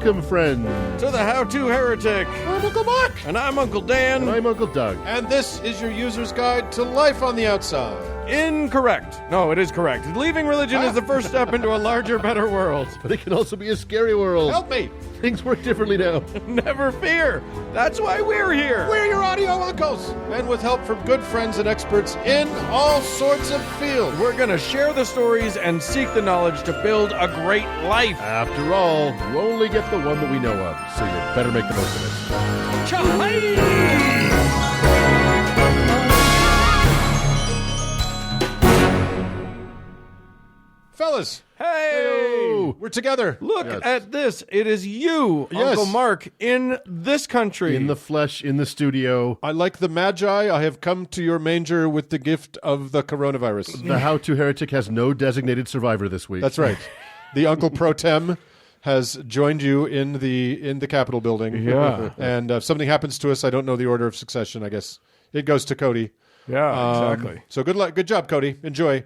Welcome, friends, to the How-To Heretic. I'm Uncle Mark. And I'm Uncle Dan. And I'm Uncle Doug. And this is your user's guide to life on the outside. Incorrect. No, it is correct. Leaving religion is the first step into a larger, better world. But it can also be a scary world. Help me. Things work differently now. Never fear. That's why we're here. We're your audio uncles. And with help from good friends and experts in all sorts of fields. We're going to share the stories and seek the knowledge to build a great life. After all, you only get the one that we know of, so you better make the most of it. Chai! Fellas. Hey! We're together. Look Yes. at this. It is you, Yes. Uncle Mark, in this country. In the flesh, in the studio, I like the Magi. I have come to your manger with the gift of the coronavirus. the How-To Heretic has no designated survivor this week. That's right. The Uncle Pro Tem has joined you in the Capitol building. Yeah. And if something happens to us, I don't know the order of succession, I guess. It goes to Cody. Yeah, exactly. So good luck. Good job, Cody. Enjoy.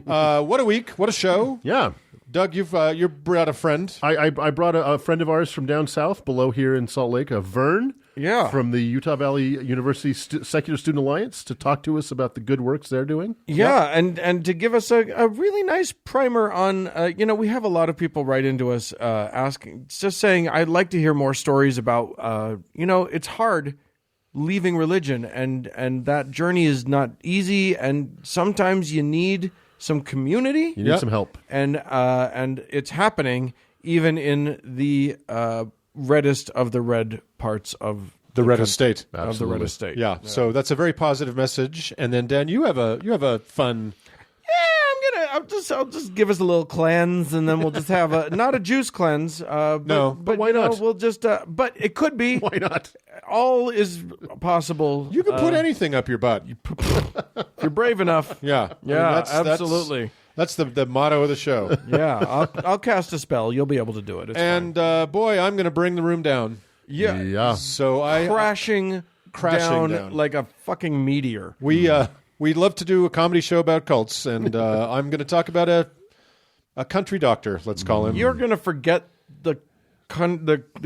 What a week. What a show. Yeah. Doug, you brought a friend. I brought a friend of ours from down south, below here in Salt Lake, Virne. Yeah. From the Utah Valley University Secular Student Alliance to talk to us about the good works they're doing. Yeah, and to give us a really nice primer on, we have a lot of people write into us asking, just saying, I'd like to hear more stories about, it's hard leaving religion, and that journey is not easy, and sometimes you need some community. You need some help. And it's happening even in the reddest of the red parts of The red estate. of the red estate. Yeah. So that's a very positive message. And then Dan, you have a fun. I'll just give us a little cleanse, and then we'll just have not a juice cleanse. But why not? We'll just. But it could be. Why not? All is possible. You can put anything up your butt. If you're brave enough. Yeah. Yeah, absolutely. That's the motto of the show. Yeah, I'll cast a spell. You'll be able to do it. It's And boy, I'm going to bring the room down. fine. Yeah. So crashing down like a fucking meteor. We love to do a comedy show about cults, and I'm going to talk about a country doctor. Let's call him. You're gonna forget the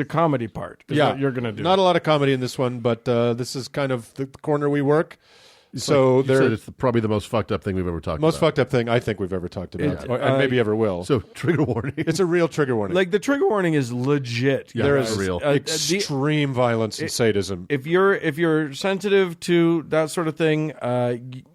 comedy part. Is what you're gonna do. Not a lot of comedy in this one, but this is kind of the corner we work. You So said it's probably the most fucked up thing we've ever talked about. most fucked up thing I think we've ever talked about, and maybe ever will. So, trigger warning. It's a real trigger warning. Like the trigger warning is legit. Yeah, there it's is real. extreme violence and sadism. If you're sensitive to that sort of thing,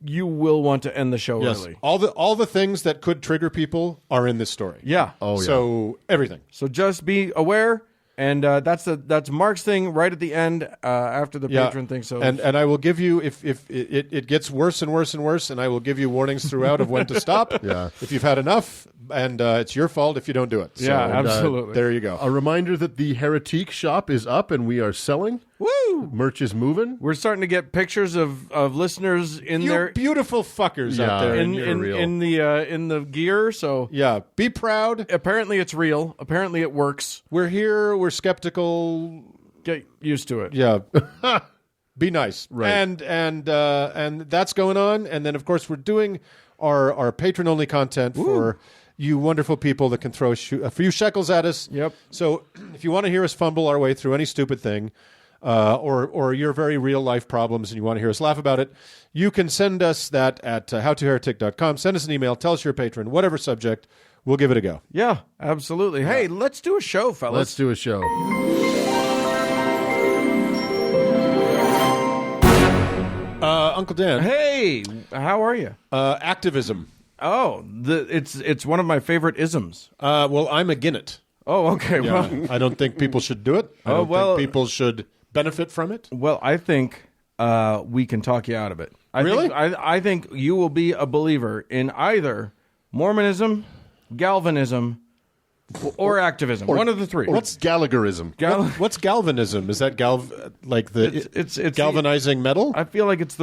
you will want to end the show early. All the things that could trigger people are in this story. Yeah. Oh, yeah. So everything. So just be aware, and that's Mark's thing right at the end after the patron thing. So and I will give you if it gets worse and worse and worse, and I will give you warnings throughout of when to stop. Yeah. If you've had enough, and it's your fault if you don't do it. So, yeah, absolutely. there you go. A reminder that the Heretique shop is up and we are selling. Woo! Merch is moving. We're starting to get pictures of listeners in You their beautiful fuckers out there. you're real. in the gear. So Yeah, be proud. apparently it's real. Apparently it works. We're here. We're skeptical. Get used to it. Yeah. Be nice. Right. And that's going on. And then, of course, we're doing our patron-only content for you wonderful people that can throw a few shekels at us. Yep. So if you want to hear us fumble our way through any stupid thing, or your very real-life problems and you want to hear us laugh about it, you can send us that at howtoheretic.com. Send us an email. Tell us you're a patron. Whatever subject, we'll give it a go. Yeah, absolutely. Hey, let's do a show, fellas. Let's do a show. Uncle Dan. Hey, how are you? Activism. Oh, it's one of my favorite isms. Well, I'm against it. Oh, okay. Yeah, I don't think people should do it. I don't think people should benefit from it. Well, I think we can talk you out of it. Really? I think you will be a believer in either Mormonism, Galvanism, or activism. One of the three. What's Gallagherism? What's galvanism? Is that it's galvanizing metal? I feel like it's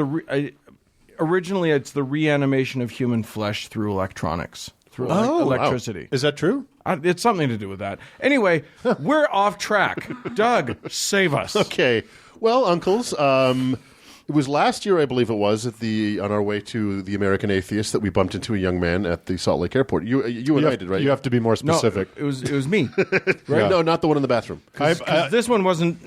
originally it's the reanimation of human flesh through electronics, through electricity. Wow. Is that true? It's something to do with that. Anyway, we're off track. Doug, save us. Okay. Well, uncles, It was last year, I believe it was, on our way to the American Atheist that we bumped into a young man at the Salt Lake Airport. You and I did, right? You have to be more specific. No, it was me. Right? Yeah. No, not the one in the bathroom. This one wasn't.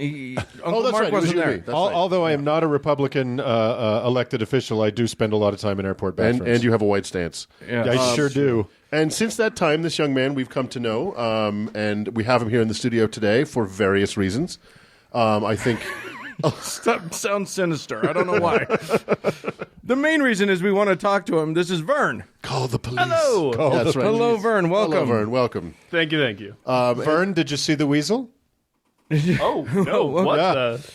Uncle that's Mark right. It was wasn't you and there. me. That's right. Although I am not a Republican elected official, I do spend a lot of time in airport bathrooms. And you have a white stance. Yeah. I sure do. And since that time, this young man we've come to know, and we have him here in the studio today for various reasons. I think... Sounds sinister. I don't know why. The main reason is we want to talk to him. This is Vern. Call the police. Hello. That's right. Hello, Vern. Welcome. Hello, Vern. Welcome. Thank you. Vern, did you see the weasel? Oh no! What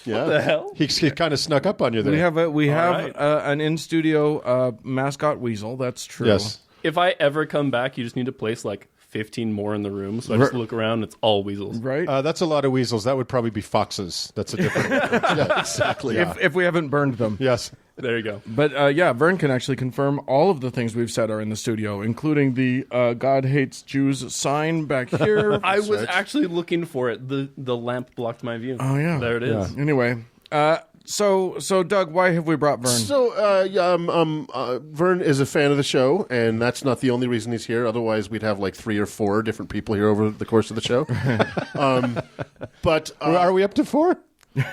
the hell? He kind of snuck up on you there. We have right. an in studio mascot weasel. That's true. Yes. If I ever come back, you just need to place like 15 more in the room. So I just look around. It's all weasels. Right. That's a lot of weasels. That would probably be foxes. That's a different. Yeah, exactly. If we haven't burned them. Yes. There you go. But Vern can actually confirm all of the things we've said are in the studio, including the God hates Jews sign back here. I was actually looking for it. The lamp blocked my view. Oh, yeah. There it is. Yeah. Anyway, so Doug, why have we brought Vern? So, Vern is a fan of the show, and that's not the only reason he's here. Otherwise, we'd have like 3 or 4 different people here over the course of the show. But Are we up to 4?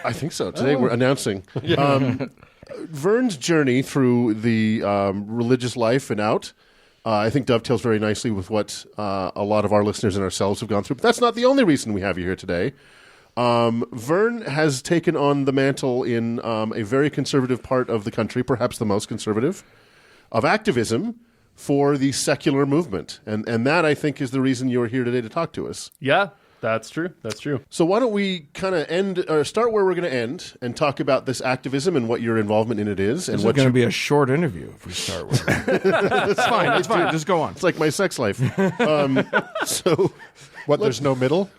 I think so. Today we're announcing. Vern's journey through the religious life and out, I think dovetails very nicely with what a lot of our listeners and ourselves have gone through. But that's not the only reason we have you here today. Vern has taken on the mantle in a very conservative part of the country, perhaps the most conservative, of activism for the secular movement. And that, I think, is the reason you're here today to talk to us. Yeah, that's true. That's true. So why don't we kind of start where we're going to end and talk about this activism and what your involvement in it is. And This what is going to be a short interview if we start with it. It's fine. It's fine. Just go on. It's like my sex life. So... What? There's no middle.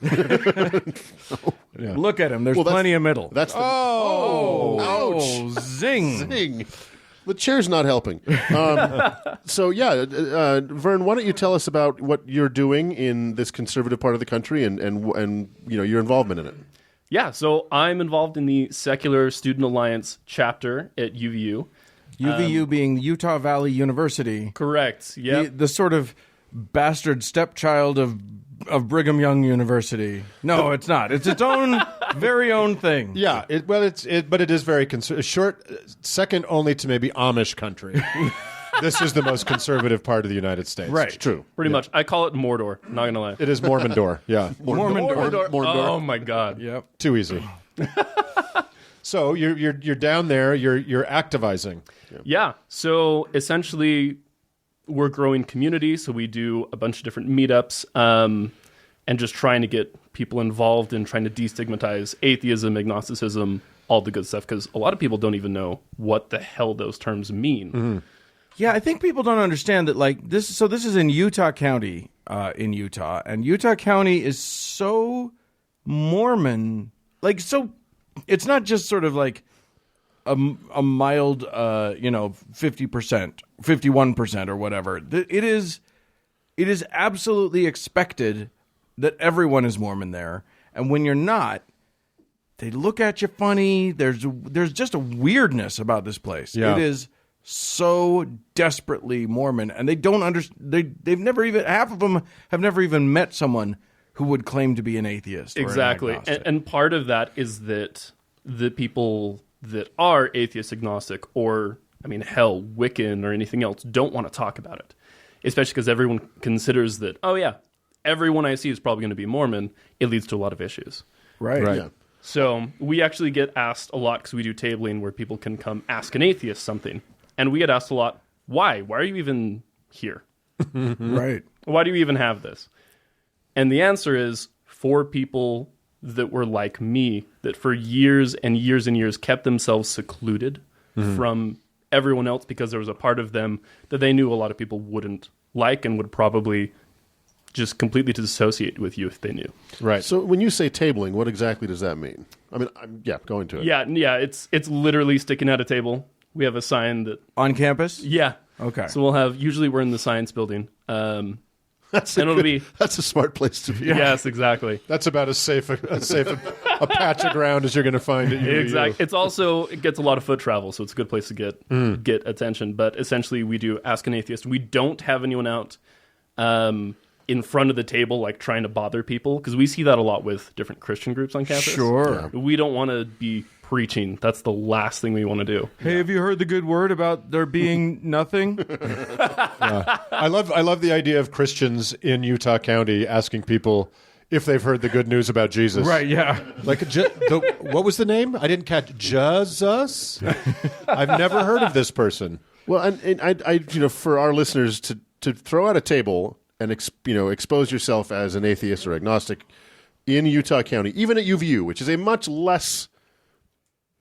Look at him. There's plenty of middle. That's the... Oh, zing. Zing. The chair's not helping. Vern, why don't you tell us about what you're doing in this conservative part of the country and your involvement in it? Yeah, so I'm involved in the Secular Student Alliance chapter at UVU. UVU being Utah Valley University. Correct. Yeah. The sort of bastard stepchild of Brigham Young University. No, it's not. It's its own, very own thing. Yeah. But it is very short, second only to maybe Amish country. This is the most conservative part of the United States. Right. True. Pretty much. I call it Mordor. Not gonna lie. It is Mormon door. Yeah. Mormon. Oh my God. Yep. Too easy. So you're down there. You're activizing. Yeah. So essentially, we're growing community. So we do a bunch of different meetups, and just trying to get people involved in trying to destigmatize atheism, agnosticism, all the good stuff. Because a lot of people don't even know what the hell those terms mean. Mm-hmm. Yeah, I think people don't understand that. Like this. So this is in Utah County, in Utah, and Utah County is so Mormon. Like so, it's not just sort of like a mild, 50%, 51% or whatever. It is absolutely expected that everyone is Mormon there, and when you're not, they look at you funny. There's just a weirdness about this place. Yeah. It is so desperately Mormon, and they don't understand. They've never even, half of them have never even met someone who would claim to be an atheist. Or Exactly. an agnostic. And part of that is that the people that are atheist, agnostic, or, hell, Wiccan or anything else don't want to talk about it. Especially because everyone considers that, oh yeah, everyone I see is probably going to be Mormon. It leads to a lot of issues. Right. Yeah. So we actually get asked a lot because we do tabling where people can come ask an atheist something. And we get asked a lot, why? Why are you even here? Right. Why do you even have this? And the answer is for people that were like me, that for years and years and years kept themselves secluded from everyone else because there was a part of them that they knew a lot of people wouldn't like and would probably just completely dissociate with you if they knew. Right. So when you say tabling, what exactly does that mean? Go into it. Yeah, it's literally sticking at a table. We have a sign that... On campus? Yeah. Okay. So usually we're in the science building. That's And it'll be... that's a smart place to be. Yes, exactly. That's about as safe a patch of ground as you're going to find it. Exactly. It gets a lot of foot travel, so it's a good place to get attention. But essentially, we do Ask an Atheist. We don't have anyone out in front of the table, like trying to bother people, because we see that a lot with different Christian groups on campus. Sure. We don't want to be preaching. That's the last thing we want to do. Hey, have you heard the good word about there being nothing? I love the idea of Christians in Utah County asking people if they've heard the good news about Jesus. Right, yeah. Like, what was the name? I didn't catch. Jesus? I've never heard of this person. Well, and I for our listeners to throw out a table and expose yourself as an atheist or agnostic in Utah County, even at UVU, which is a much less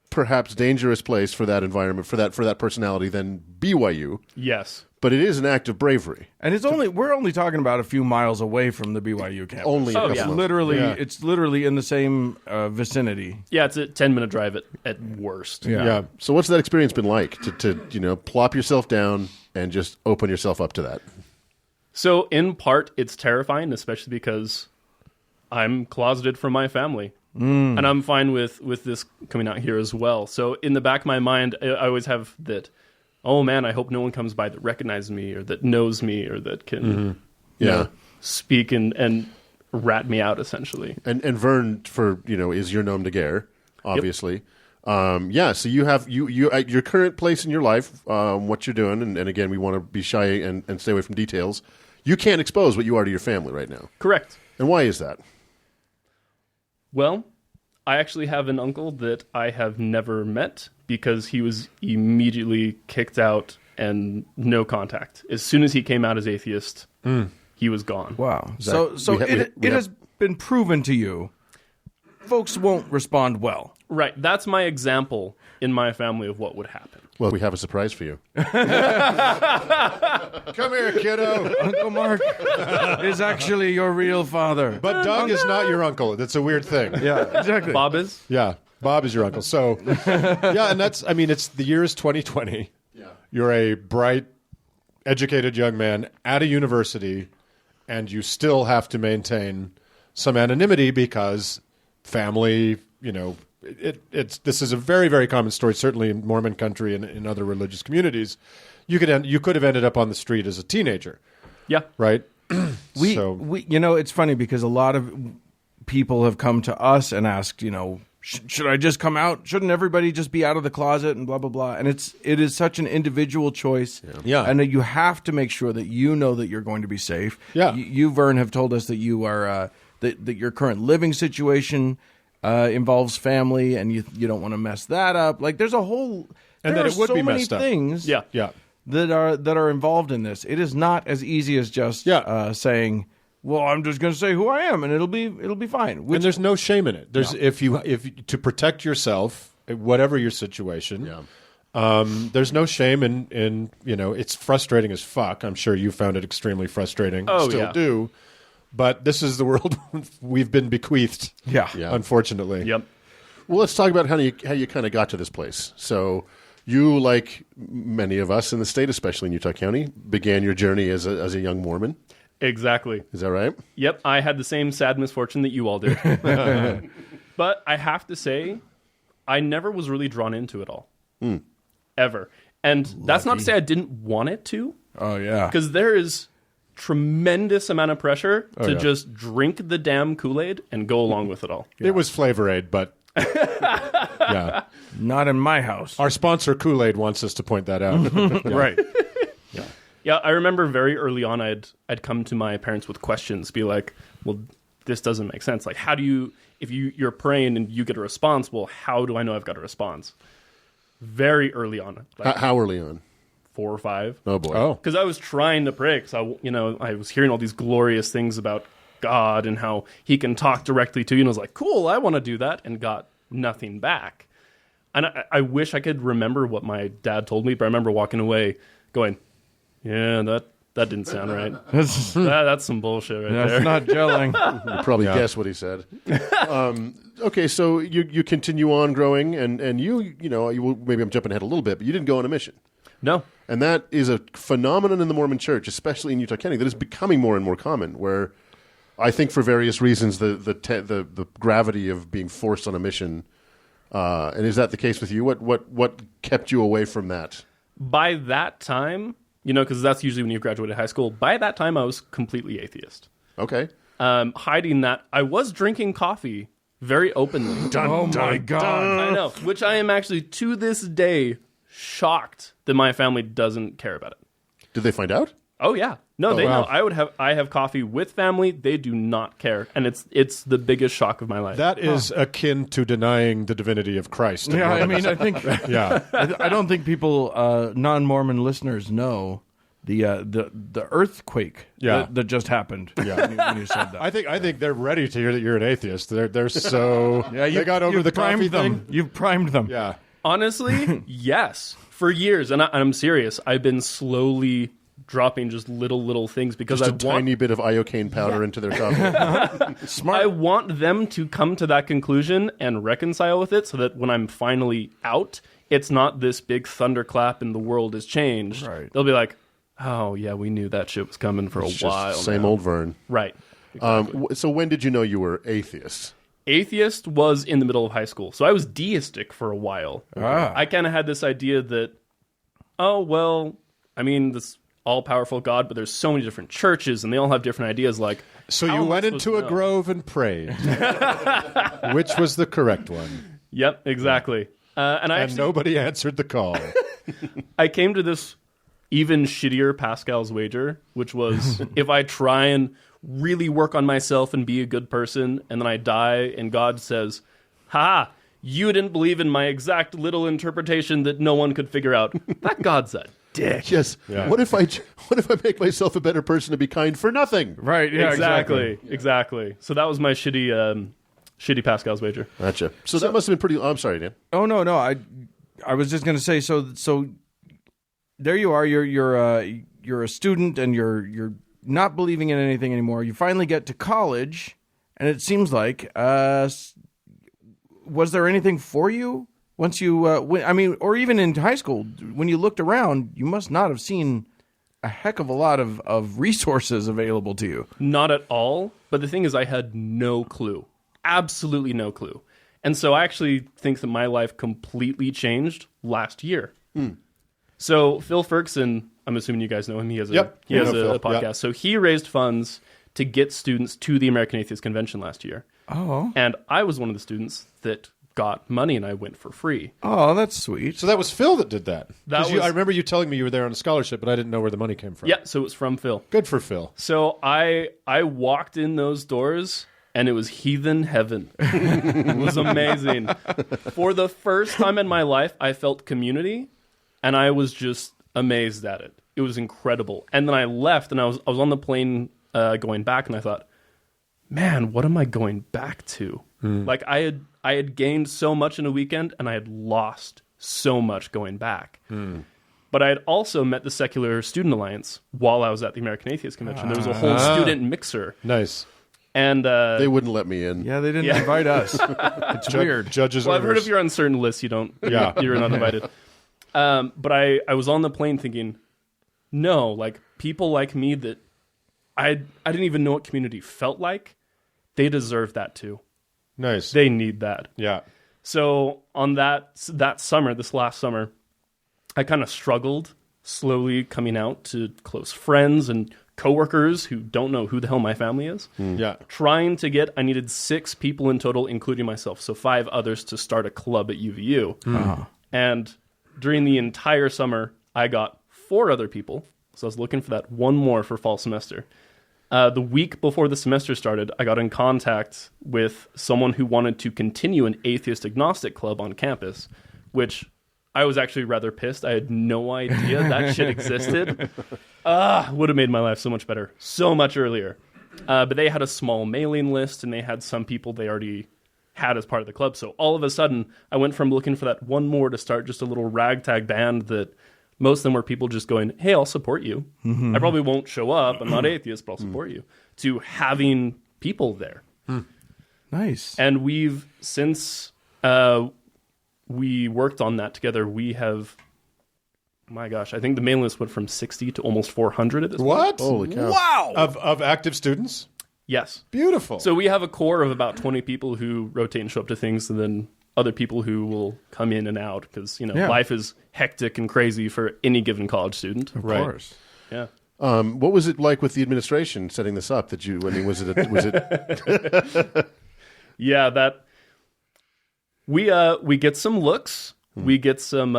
perhaps dangerous place for that environment, for that personality than BYU. Yes. But it is an act of bravery. And we're only talking about a few miles away from the BYU campus. Only a couple it's miles. It's literally in the same vicinity. Yeah, it's a 10-minute drive at worst. Yeah. So what's that experience been like to plop yourself down and just open yourself up to that? So in part, it's terrifying, especially because I'm closeted from my family. And I'm fine with this coming out here as well. So in the back of my mind, I always have that, oh man, I hope no one comes by that recognizes me or that knows me or that can speak and rat me out, essentially. And Vern, is your nom de guerre, obviously. Yep. So you have you at your current place in your life, what you're doing, and again, we want to be shy and stay away from details. You can't expose what you are to your family right now. Correct. And why is that? Well, I actually have an uncle that I have never met because he was immediately kicked out and no contact. As soon as he came out as atheist, he was gone. Wow. It has been proven to you, folks won't respond well. Right. That's my example in my family of what would happen. Well, we have a surprise for you. Come here, kiddo. Uncle Mark is actually your real father. But Doug is not your uncle. That's a weird thing. Yeah, exactly. Bob is? Yeah, Bob is your uncle. So, and it's the year is 2020. Yeah. You're a bright, educated young man at a university, and you still have to maintain some anonymity because family, this is a very, very common story, certainly in Mormon country and in other religious communities. You could have ended up on the street as a teenager. Yeah. Right? It's funny because a lot of people have come to us and asked, should I just come out? Shouldn't everybody just be out of the closet and blah, blah, blah? And it is such an individual choice. Yeah. And you have to make sure that you know that you're going to be safe. Yeah. You, Vern, have told us that you are, that your current living situation involves family, and you don't want to mess that up. Like there's a whole, and there that are it would so be many messed up. things Yeah. that are involved in this. It is not as easy as just saying, well, I'm just going to say who I am and it'll be fine. And there's no shame in it. There's if to protect yourself, whatever your situation. There's no shame in it's frustrating as fuck. I'm sure you found it extremely frustrating. Oh, Still yeah. do. But this is the world we've been bequeathed. Yeah. Unfortunately. Yep. Well, let's talk about how you kind of got to this place. So you, like many of us in the state, especially in Utah County, began your journey as a young Mormon. Exactly. Is that right? Yep. I had the same sad misfortune that you all did. But I have to say, I never was really drawn into it all. Ever. And that's not to say I didn't want it to. Oh, yeah. Because there is tremendous amount of pressure to just drink the damn Kool-Aid and go along with it all. It was Flavor Aid, but yeah. Not in my house. Our sponsor Kool-Aid wants us to point that out. Right. Yeah, I remember very early on I'd come to my parents with questions, be like, well, this doesn't make sense. Like, how do you, if you're praying and you get a response, well, how do I know I've got a response? Very early on. Like How early on? 4 or 5. Oh, boy. Oh. Because I was trying to pray, because I was hearing all these glorious things about God and how he can talk directly to you, and I was like, cool, I want to do that, and got nothing back. And I wish I could remember what my dad told me, but I remember walking away going, yeah, that didn't sound right. That's some bullshit right there. That's not gelling. You probably guess what he said. Okay, so you continue on growing, and maybe I'm jumping ahead a little bit, but you didn't go on a mission. No. And that is a phenomenon in the Mormon church, especially in Utah County, that is becoming more and more common, where I think for various reasons, the gravity of being forced on a mission. And is that the case with you? What kept you away from that? By that time, because that's usually when you graduated high school. By that time, I was completely atheist. Okay. Hiding that, I was drinking coffee very openly. My God. I know, which I am actually to this day shocked that my family doesn't care about it. Did they find out? Oh yeah, no, they wow. know. I have coffee with family. They do not care, and it's the biggest shock of my life. That is akin to denying the divinity of Christ. Yeah, I mean, I think Yeah. I don't think people, non-Mormon listeners, know the earthquake that just happened. Yeah. when you said that. I think they're ready to hear that you're an atheist. They're so they got over the coffee primed them. thing. You've primed them. Yeah. Honestly, yes. For years, and I'm serious, I've been slowly dropping just little things because Just a tiny bit of iocane powder into their coffee. Smart. I want them to come to that conclusion and reconcile with it so that when I'm finally out, it's not this big thunderclap and the world has changed. Right. They'll be like, oh, yeah, we knew that shit was coming for a while. Same now. old Vern. Right. So when did you know you were atheist? Atheist was in the middle of high school. So I was deistic for a while. Ah. I kind of had this idea that, oh, well, I mean, this all-powerful God, but there's so many different churches, and they all have different ideas. Like, So how you am I went supposed into to a know? grove and prayed. Which was the correct one? Yep, exactly. And I And actually, nobody answered the call. I came to this even shittier Pascal's wager, which was if I try and really work on myself and be a good person, and then I die, and God says, "Ha! You didn't believe in my exact little interpretation that no one could figure out." That God's a dick. Yes. Yeah. What if I make myself a better person to be kind for nothing? Right. Yeah. Exactly. So that was my shitty Pascal's wager. Gotcha. So that must have been pretty. I'm sorry, Dan. Oh no. I was just going to say. So there you are. You're a student, and you're not believing in anything anymore. You finally get to college, and it seems like was there anything for you once you? Or even in high school, when you looked around, you must not have seen a heck of a lot of resources available to you. Not at all. But the thing is, I had no clue. Absolutely no clue. And so I actually think that my life completely changed last year. So Phil Ferguson, I'm assuming you guys know him. He has a Yep. he has I know a Phil. podcast. Yep. So he raised funds to get students to the American Atheist Convention last year. Oh. And I was one of the students that got money, and I went for free. Oh, that's sweet. So that was Phil that did that. That 'Cause was- I remember you telling me you were there on a scholarship, but I didn't know where the money came from. Yeah, so it was from Phil. Good for Phil. So I walked in those doors, and it was heathen heaven. It was amazing. For the first time in my life, I felt community, and I was just amazed at it. It was incredible. And then I left, and I was on the plane going back, and I thought, man, what am I going back to? Like I had gained so much in a weekend, and I had lost so much going back. But I had also met the Secular Student Alliance while I was at the American Atheist Convention. There was a whole student mixer. Nice. And They wouldn't let me in. Yeah, they didn't Yeah. invite us. It's weird. Judges well, I've heard orders. if you're on certain lists, you don't. Yeah. You're not invited. But I was on the plane thinking, no, like people like me that I didn't even know what community felt like. They deserve that too. Nice. They need that. Yeah. So on that summer, this last summer, I kind of struggled slowly coming out to close friends and coworkers who don't know who the hell my family is. Yeah. I needed 6 people in total, including myself, so 5 others to start a club at UVU. And during the entire summer, I got 4 other people. So I was looking for that one more for fall semester. The week before the semester started, I got in contact with someone who wanted to continue an atheist agnostic club on campus, which I was actually rather pissed. I had no idea that shit existed. Would have made my life so much better, so much earlier. But they had a small mailing list, and they had some people they already had as part of the club. So all of a sudden, I went from looking for that one more to start just a little ragtag band that most of them were people just going, hey, I'll support you. I probably won't show up. I'm not atheist, but I'll support you. To having people there. Nice. And we've, since we worked on that together, we have, my gosh, I think the mailing list went from 60 to almost 400 at this point. What? Holy cow. Wow. Of active students? Yes. Beautiful. So we have a core of about 20 people who rotate and show up to things, and then other people who will come in and out because, life is hectic and crazy for any given college student. Of course. Yeah. What was it like with the administration setting this up? Was it? Yeah, that we get some looks, we get some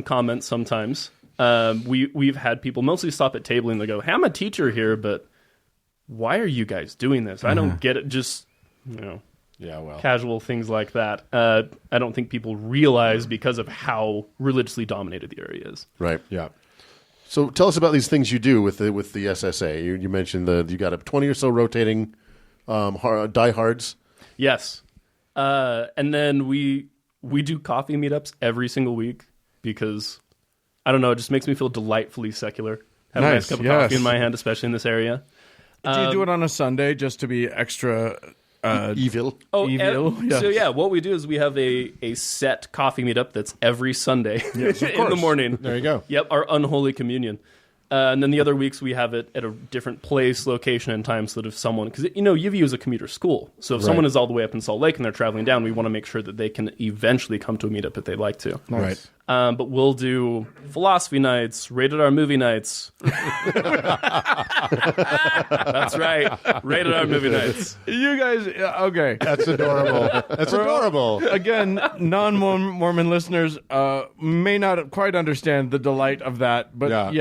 comments sometimes. We've had people mostly stop at table and they go, "Hey, I'm a teacher here, but why are you guys doing this? I don't get it." Just casual things like that. I don't think people realize because of how religiously dominated the area is. Right. Yeah. So tell us about these things you do with the SSA. You mentioned you got 20 or so rotating diehards. Yes. And then we do coffee meetups every single week because, I don't know, it just makes me feel delightfully secular. Have a nice cup of coffee in my hand, especially in this area. Do you do it on a Sunday just to be extra evil? Evil? So yeah, what we do is we have a set coffee meetup that's every Sunday in the morning. There you go. Yep, our unholy communion. And then the other weeks we have it at a different place, location, and time so that if someone... Because, UVU is a commuter school. So if someone is all the way up in Salt Lake and they're traveling down, we want to make sure that they can eventually come to a meetup if they'd like to. Nice. Right. But we'll do philosophy nights, rated R movie nights. That's right. Rated R movie nights. You guys... okay. That's adorable. That's adorable. Again, non-Mormon listeners may not quite understand the delight of that. But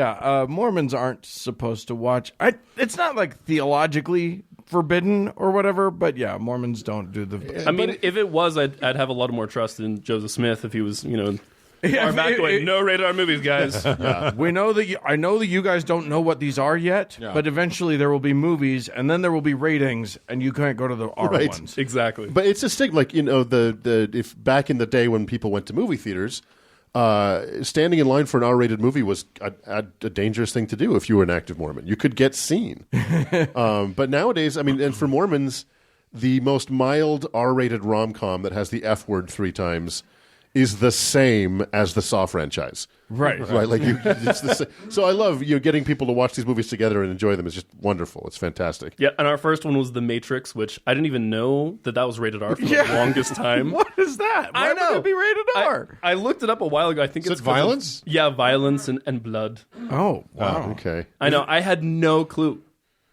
Mormons aren't supposed to watch. It's not like theologically forbidden or whatever, but Mormons don't do the... I mean, if it was, I'd have a lot more trust in Joseph Smith if he was, far back going, no rated R movies, guys. We know that I know that you guys don't know what these are yet, but eventually there will be movies, and then there will be ratings, and you can't go to the R ones. Exactly. But it's a stigma, like, if back in the day when people went to movie theaters, standing in line for an R-rated movie was a dangerous thing to do if you were an active Mormon. You could get seen. But nowadays, I mean, and for Mormons, the most mild R-rated rom-com that has the F word 3 times is the same as the Saw franchise. Right. Like it's the same. So I love getting people to watch these movies together and enjoy them. It's just wonderful. It's fantastic. Yeah, and our first one was The Matrix, which I didn't even know that was rated R for the longest time. What is that? Why would it be rated R? I looked it up a while ago. I think it's violence? Violence and blood. Oh, wow. Okay. I know. I had no clue.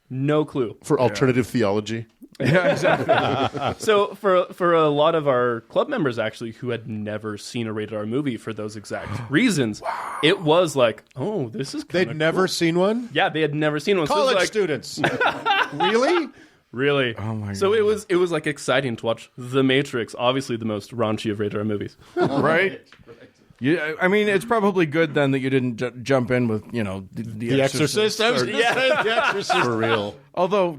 No clue. For alternative theology. Yeah, exactly. So for a lot of our club members, actually, who had never seen a rated R movie for those exact reasons, it was like, oh, this is kind of They'd never seen one? Yeah, they had never seen one. College so it students. Really? Really? Oh, my God. So it was like exciting to watch The Matrix, obviously the most raunchy of rated R movies. Right? I mean, it's probably good then that you didn't jump in with, The Exorcist? Yeah. The Exorcist. For real. Although,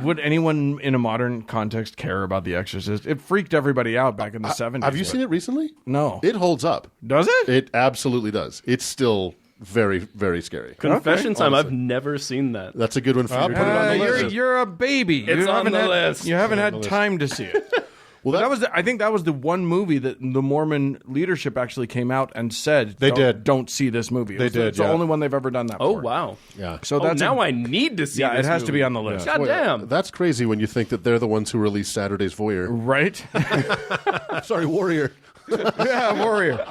would anyone in a modern context care about The Exorcist? It freaked everybody out back in the 70s. Have you seen it recently? No. It holds up. Does it? It absolutely does. It's still very, very scary. Confession time, I've never seen that. That's a good one for you. Put it on the list. You're a baby. It's on the list. You haven't had time to see it. Well, I think that was the one movie that the Mormon leadership actually came out and said don't see this movie. It's the only one they've ever done that Oh, for. wow. Yeah. So that's now I need to see this it has to movie. be on the list. God damn. That's crazy when you think that they're the ones who released Saturday's Voyeur. Right? Sorry, Warrior. Yeah, Warrior.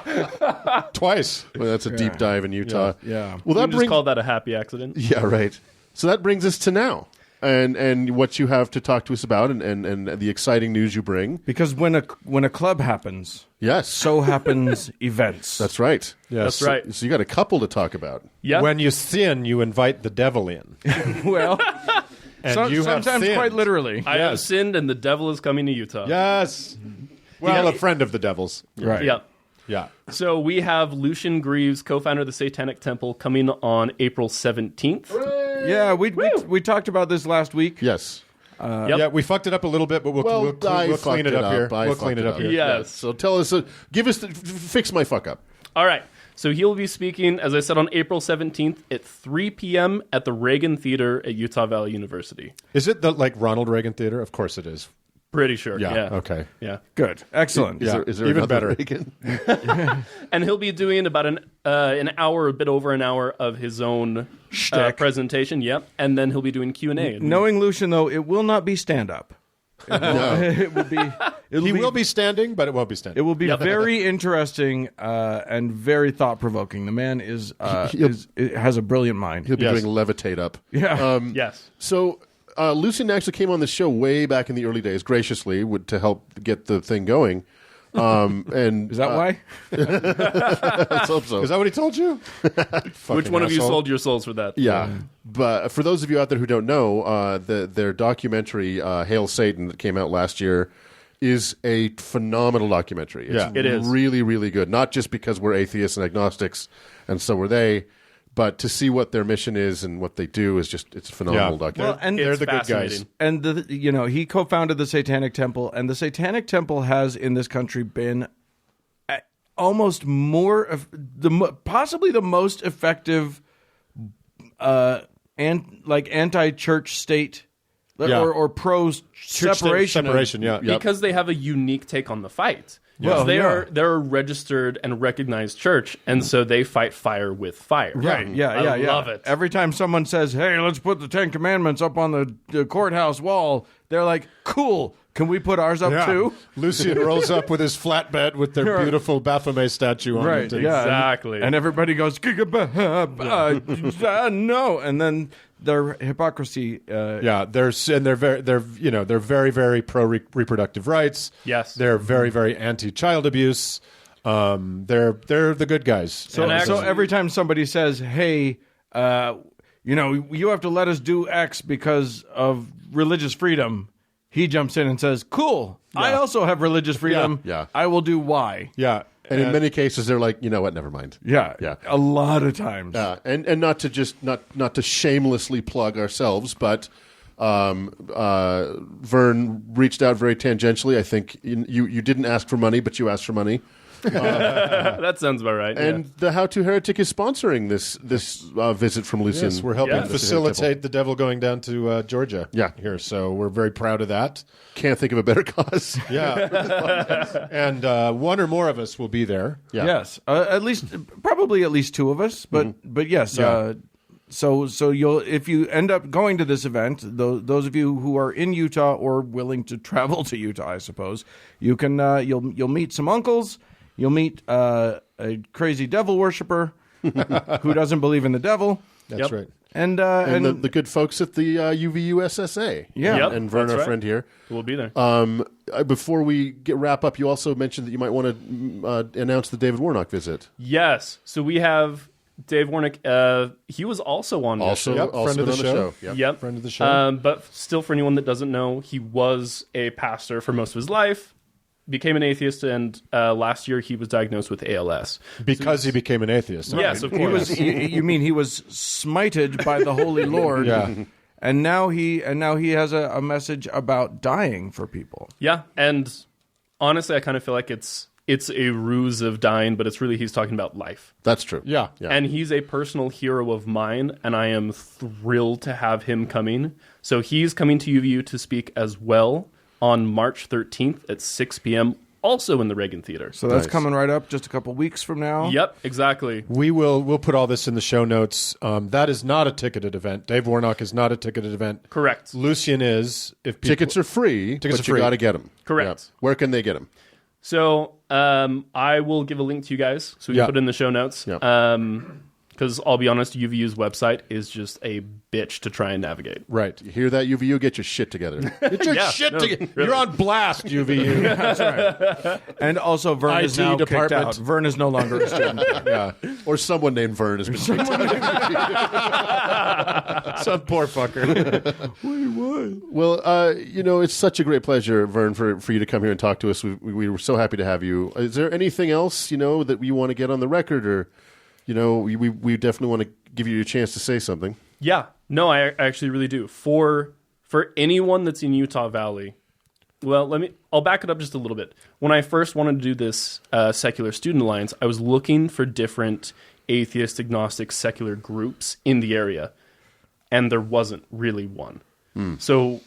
Twice. Well, that's a deep dive in Utah. Yeah. Well, You that just brings... call that a happy accident. Yeah, right. So that brings us to now. And what you have to talk to us about and the exciting news you bring. Because when a club happens, Yes. so happens events. That's right. Yes. That's right. So you got a couple to talk about. Yeah. When you sin, you invite the devil in. Well, And you have sometimes sinned. quite literally. I have sinned and the devil is coming to Utah. Yes. Well, a friend of the devil's. Right. Yeah. Yeah. So we have Lucien Greaves, co-founder of the Satanic Temple, coming on April 17th. Yeah, we talked about this last week. Yes. Yep. Yeah, we fucked it up a little bit, but we'll clean it up here. We'll clean it up here. Yes. So tell us, fix my fuck up. All right. So he'll be speaking, as I said, on April 17th at 3 p.m. at the Reagan Theater at Utah Valley University. Is it the Ronald Reagan Theater? Of course it is. Pretty sure. Yeah. Yeah. Okay. Yeah. Good. Excellent. Is there even another better. Reagan? And he'll be doing about an hour, a bit over an hour of his own Shtick. presentation. Yep. And then he'll be doing Q&A. Knowing Lucien, though, it will not be stand-up. It will be... He will be standing, but it won't be standing. It will be very interesting and very thought-provoking. The man has a brilliant mind. He'll be Yes. doing levitate up. Yeah. Yes. So Lucien actually came on the show way back in the early days, graciously, to help get the thing going. And Is that why? let's hope so. Is that what he told you? Which one of you asshole. sold your souls for that? Yeah, but for those of you out there who don't know, their documentary "Hail Satan" that came out last year is a phenomenal documentary. It's Yeah. It is. really, really good. Not just because we're atheists and agnostics, and so were they, but to see what their mission is and what they do is it's a phenomenal Yeah. documentary. Well, and They're It's the good guys. fascinating. and he co-founded the Satanic Temple, and the Satanic Temple has in this country been almost possibly the most effective anti-church state Yeah. or pro separation. Separation, yeah. Because they have a unique take on the fight. Well, Because they're a registered and recognized church, and so they fight fire with fire. Right. Yeah. I love it. Every time someone says, "Hey, let's put the Ten Commandments up on the courthouse wall," they're like, "Cool. Can we put ours up Yeah. too?" Lucien rolls up with his flatbed with their beautiful Baphomet statue on Right. it. Yeah. Exactly. And everybody goes, "No," and then their hypocrisy. Yeah, they're very very pro reproductive rights. Yes. They're very very anti child abuse. They're the good guys. So, And so actually- every time somebody says, "Hey, you have to let us do X because of religious freedom," he jumps in and says, "Cool, I also have religious freedom. Yeah. I will do Y." yeah, and in many cases, they're like, you know what? Never mind. Yeah, Yeah. a lot of times. And not to just not to shamelessly plug ourselves, but Vern reached out very tangentially. I think you didn't ask for money, but you asked for money. That sounds about right. And the How to Heretic is sponsoring this visit from Lucien. yes, we're helping Yeah. facilitate the devil going down to Georgia. Yeah. Here, so we're very proud of that. Can't think of a better cause. Yeah, and one or more of us will be there. Yeah. Yes, probably at least two of us, but yes. Yeah. So you'll if you end up going to this event, those of you who are in Utah or willing to travel to Utah, I suppose you can you'll meet some uncles. You'll meet a crazy devil worshiper who doesn't believe in the devil, That's Yep. right. and the good folks at the UVUSSA. Yeah. Yep, And Vern, that's our right. friend here. We'll be there. Before we wrap up, you also mentioned that you might want to announce the David Warnock visit. Yes. So we have Dave Warnock. He was also on your Also, show. Yep, friend of been the on show. Yep. Yep. Friend of the show. But still, for anyone that doesn't know, he was a pastor for most of his life, became an atheist, and last year he was diagnosed with ALS. Because he became an atheist. Yes, of he course. was. You mean he was smited by the Holy Lord? Yeah. And now he has a message about dying for people. Yeah, and honestly, I kind of feel like it's a ruse of dying, but it's really he's talking about life. That's true. Yeah. And he's a personal hero of mine, and I am thrilled to have him coming. So he's coming to UVU to speak as well on March 13th at 6 p.m., also in the Reagan Theater. So that's Nice. coming right up just a couple weeks from now. Yep, exactly. We'll put all this in the show notes. That is not a ticketed event. Dave Warnock is not a ticketed event. Correct. Lucien is. If people, Tickets are free, Tickets but are free. you got to get them. Correct. Where can they get them? So I will give a link to you guys, so we Yeah. can put it in the show notes. Yeah. Because I'll be honest, UVU's website is just a bitch to try and navigate. Right. You hear that, UVU? Get your shit together. Get your Yeah, shit no, together. really. You're on blast, UVU. That's right. And also, Vern is IT now kicked department. out. Vern is no longer a student. Yeah. Or someone named Vern has been kicked out. Some poor fucker. Well, it's such a great pleasure, Vern, for you to come here and talk to us. We were so happy to have you. Is there anything else, that you want to get on the record, or, we definitely want to give you a chance to say something. Yeah, no, I actually really do. For anyone that's in Utah Valley, well, I'll back it up just a little bit. When I first wanted to do this Secular Student Alliance, I was looking for different atheist, agnostic, secular groups in the area, and there wasn't really one. So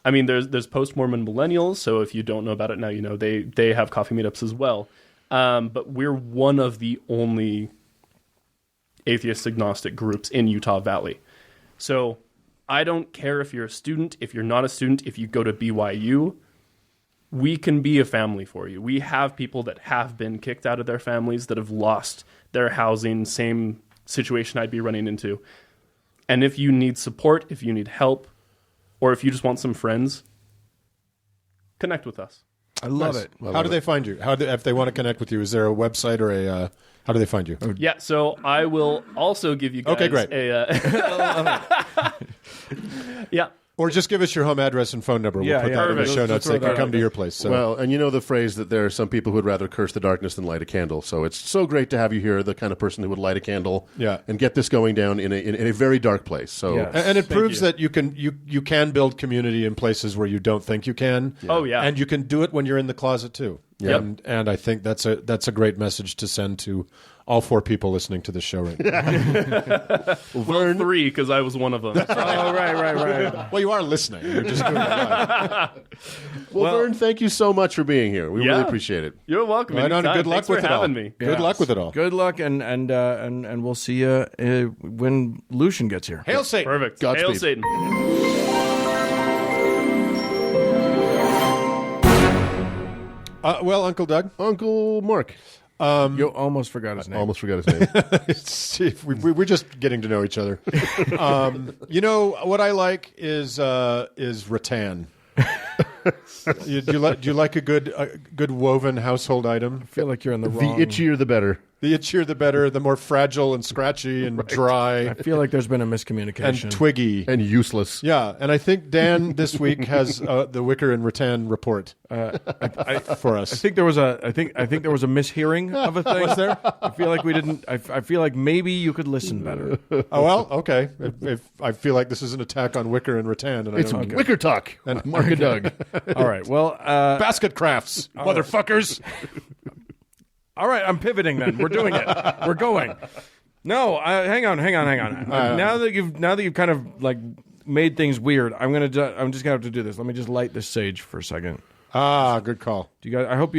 I mean, there's post-Mormon millennials, so if you don't know about it now, you know they have coffee meetups as well. But we're one of the only atheist agnostic groups in Utah Valley. So I don't care if you're a student, if you're not a student, if you go to BYU, we can be a family for you. We have people that have been kicked out of their families, that have lost their housing, same situation I'd be running into. And if you need support, if you need help, or if you just want some friends, connect with us. I love it. How do they find you? If they want to connect with you, is there a website or a? How do they find you? Yeah, so I will also give you guys great. yeah. Or just give us your home address and phone number. We'll Yeah, put that in the perfect. show notes. They can come to your place. So. Well, and you know the phrase that there are some people who would rather curse the darkness than light a candle. So it's so great to have you here, the kind of person who would light a candle and get this going down in a very dark place. So Yes. and it proves that you can build community in places where you don't think you can. Oh, yeah. And you can do it when you're in the closet too. Yep. And I think that's a great message to send to all 4 people listening to the show right now. Well, 3, because I was one of them. Oh, right. Well, you are listening. You're just doing it live. Well, Vern, thank you so much for being here. We Yeah. really appreciate it. You're welcome. Right on, and anytime. good luck Thanks with for it all. having me. Good luck with it all. Good luck, and we'll see you when Lucien gets here. Hail Satan. Perfect. Godspeed. Hail Satan. Well, Uncle Doug. Uncle Mark. You almost forgot his name. Almost forgot his name. We're just getting to know each other. You know what I like is rattan. Do you like a good woven household item? I feel like you're in the The wrong. itchier, the better. The itchier the better. The more fragile and scratchy and dry I feel like there's been a miscommunication. and twiggy. And useless. Yeah, and I think Dan this week has the Wicker and rattan report for us. I think there was I think there was a mishearing of a thing. Was there? I feel like we didn't. I feel like maybe you could listen better. Oh well, okay. If I feel like this is an attack on Wicker and rattan, and It's I don't Wicker Talk. Mark and Doug. All right. Well. basket crafts, motherfuckers. All right. I'm pivoting. Then we're doing it. We're going. No. Hang on. Now that you've kind of like made things weird, I'm just gonna have to do this. Let me just light this sage for a second. Ah, good call. Do you guys? I hope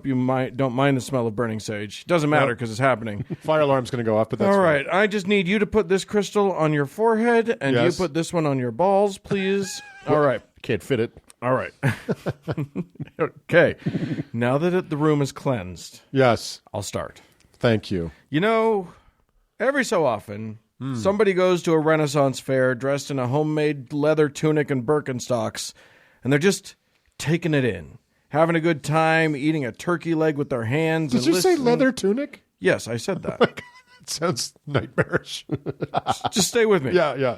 you don't mind the smell of burning sage. Doesn't matter because it's happening. Fire alarm's going to go off, but that's All fine. right. I just need you to put this crystal on your forehead, and Yes. you put this one on your balls, please. All right. Can't fit it. All right. Okay. Now that the room is cleansed, Yes, I'll start. thank you. You know, every so often, somebody goes to a Renaissance fair dressed in a homemade leather tunic and Birkenstocks, and they're just taking it in, having a good time, eating a turkey leg with their hands. Did and you say listening- leather tunic? Yes, I said that. It sounds nightmarish. Just stay with me. Yeah.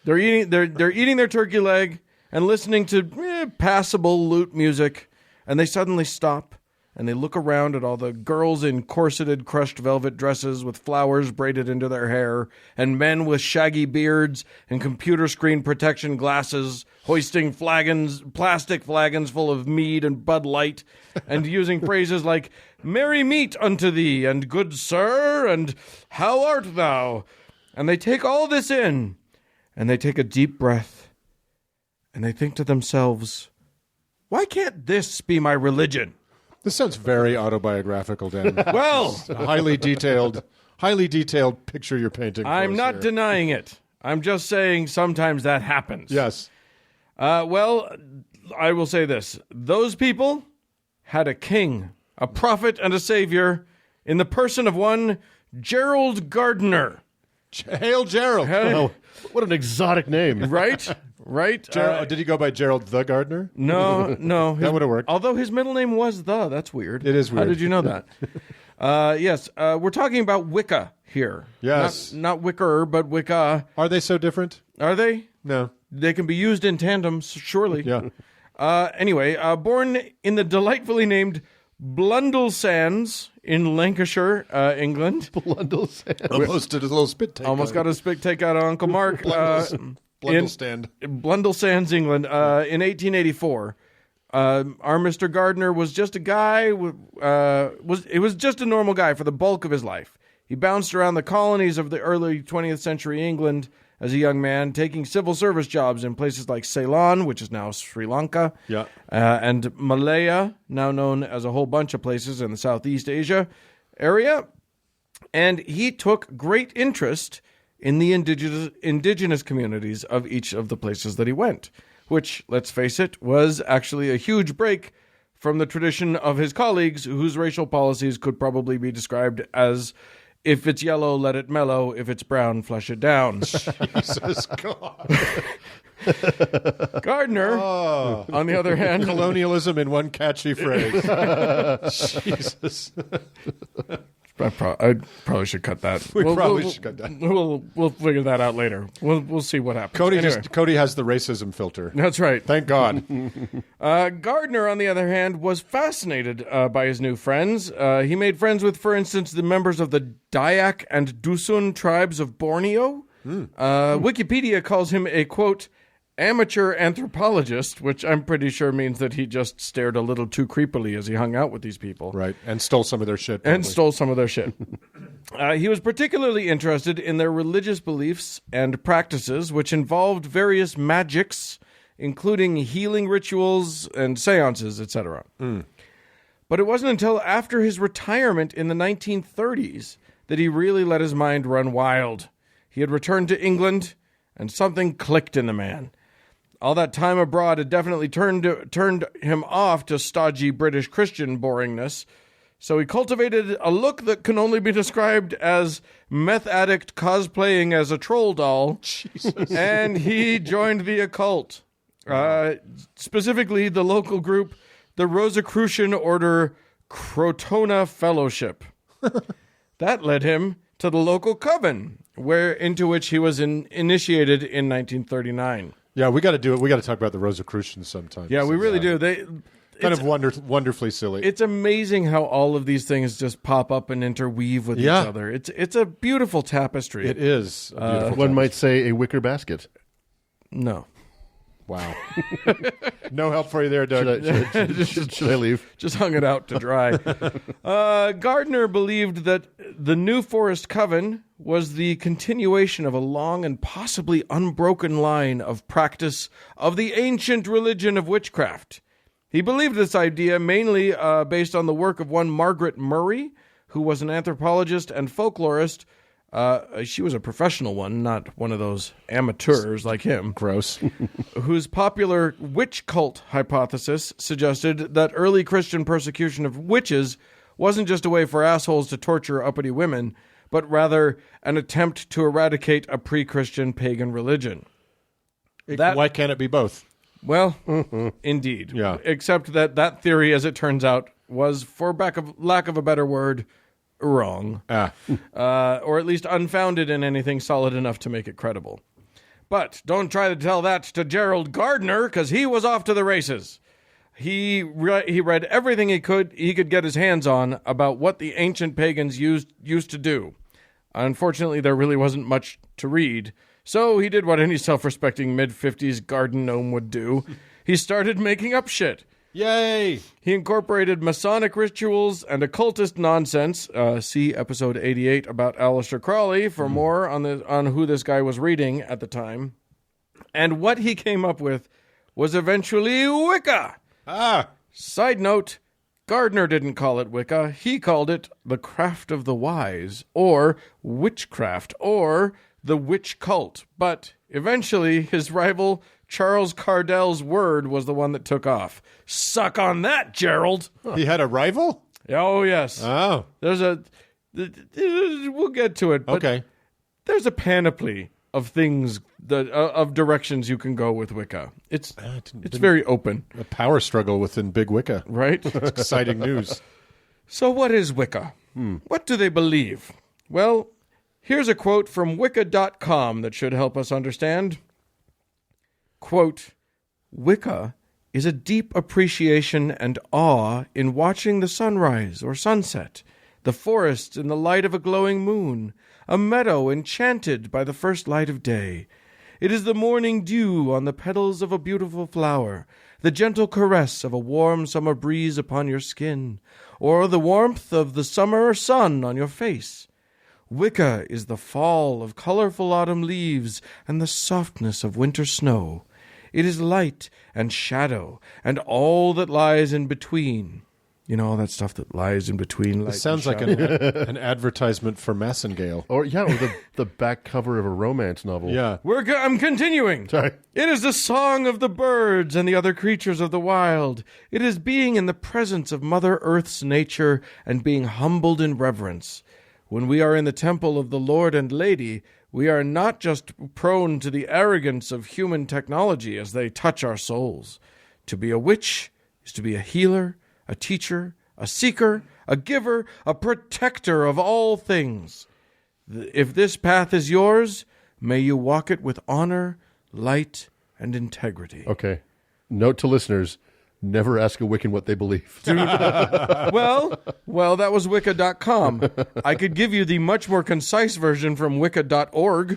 They're eating their turkey leg and listening to passable lute music, and they suddenly stop and they look around at all the girls in corseted crushed velvet dresses with flowers braided into their hair, and men with shaggy beards and computer screen protection glasses hoisting plastic flagons full of mead and Bud Light, and using phrases like "merry meet unto thee" and "good sir" and "how art thou?" And they take all this in, and they take a deep breath, and they think to themselves, why can't this be my religion? This sounds very autobiographical, Dan. Well, highly detailed picture you're painting. for I'm us not here. denying it. I'm just saying sometimes that happens. Yes. Well, I will say this. Those people had a king, a prophet, and a savior in the person of one Gerald Gardner. Hail Gerald. Oh, what an exotic name. Right? Right? Did he go by Gerald the Gardener? No. That would have worked. Although his middle name was the. That's weird. It is How weird. did you know that? Yes. We're talking about Wicca here. Yes. Not Wicker, but Wicca. Are they so different? Are they? No. They can be used in tandem, surely. Yeah. Anyway, born in the delightfully named Blundellsands in Lancashire, England. Almost did a little spit take. Almost got a spit take out of Uncle Mark. Blundellstand. Blundellsands, England, in 1884. Our Mr. Gardner was just a guy. He was just a normal guy for the bulk of his life. He bounced around the colonies of the early 20th century England as a young man, taking civil service jobs in places like Ceylon, which is now Sri Lanka, and Malaya, now known as a whole bunch of places in the Southeast Asia area. And he took great interest in the indigenous communities of each of the places that he went, which, let's face it, was actually a huge break from the tradition of his colleagues, whose racial policies could probably be described as, if it's yellow, let it mellow. If it's brown, flush it down. Jesus God. Gardner, on the other hand... Colonialism in one catchy phrase. Jesus. I probably should cut that. We probably should cut that. We'll figure that out later. We'll see what happens. Cody has the racism filter. That's right. Thank God. Gardner, on the other hand, was fascinated by his new friends. He made friends with, for instance, the members of the Dayak and Dusun tribes of Borneo. Wikipedia calls him a, quote, amateur anthropologist, which I'm pretty sure means that he just stared a little too creepily as he hung out with these people. Right, and stole some of their shit. He was particularly interested in their religious beliefs and practices, which involved various magics, including healing rituals and seances, etc. But it wasn't until after his retirement in the 1930s that he really let his mind run wild. He had returned to England, and something clicked in the man. All that time abroad had definitely turned him off to stodgy British Christian boringness, so he cultivated a look that can only be described as meth addict cosplaying as a troll doll. Jesus. And he joined the occult, specifically the local group, the Rosicrucian Order Crotona Fellowship. That led him to the local coven, into which he was initiated in 1939. Yeah, we got to do it. We got to talk about the Rosicrucians sometime. Yeah, we really do. Wonderfully silly. It's amazing how all of these things just pop up and interweave with each other. It's a beautiful tapestry. It is. A beautiful one might say a wicker basket. No. Wow. No help for you there, Doug. Should I leave? Just hung it out to dry. Gardner believed that the New Forest Coven was the continuation of a long and possibly unbroken line of practice of the ancient religion of witchcraft. He believed this idea mainly based on the work of one Margaret Murray, who was an anthropologist and folklorist. She was a professional one, not one of those amateurs like him. Gross. Whose popular witch cult hypothesis suggested that early Christian persecution of witches wasn't just a way for assholes to torture uppity women, but rather an attempt to eradicate a pre-Christian pagan religion. Why can't it be both? Well, indeed. Yeah. Except that theory, as it turns out, was, for lack of a better word, wrong. Or at least unfounded in anything solid enough to make it credible. But don't try to tell that to Gerald Gardner, because he was off to the races. He read everything he could get his hands on about what the ancient pagans used to do. Unfortunately, there really wasn't much to read, so he did what any self-respecting mid-50s garden gnome would do. He started making up shit. Yay! He incorporated Masonic rituals and occultist nonsense. See episode 88 about Aleister Crowley for more on who this guy was reading at the time. And what he came up with was eventually Wicca. Side note, Gardner didn't call it Wicca. He called it the craft of the wise, or witchcraft, or the witch cult. But eventually, his rival Charles Cardell's word was the one that took off. Suck on that, Gerald. He had a rival? Oh, yes. Oh. We'll get to it. But okay. There's a panoply of things, of directions you can go with Wicca. It's very open. A power struggle within Big Wicca. Right? It's exciting news. So what is Wicca? What do they believe? Well, here's a quote from Wicca.com that should help us understand. Quote, Wicca is a deep appreciation and awe in watching the sunrise or sunset, the forest in the light of a glowing moon, a meadow enchanted by the first light of day. It is the morning dew on the petals of a beautiful flower, the gentle caress of a warm summer breeze upon your skin, or the warmth of the summer sun on your face. Wicca is the fall of colorful autumn leaves and the softness of winter snow. It is light and shadow and all that lies in between. You know, all that stuff that lies in between light It sounds and like shadow. an advertisement for Massengale. Or the back cover of a romance novel. Yeah. I'm continuing. Sorry. It is the song of the birds and the other creatures of the wild. It is being in the presence of Mother Earth's nature and being humbled in reverence. When we are in the temple of the Lord and Lady, we are not just prone to the arrogance of human technology as they touch our souls. To be a witch is to be a healer, a teacher, a seeker, a giver, a protector of all things. If this path is yours, may you walk it with honor, light, and integrity. Okay. Note to listeners, never ask a Wiccan what they believe. Well, that was Wicca.com. I could give you the much more concise version from Wicca.org,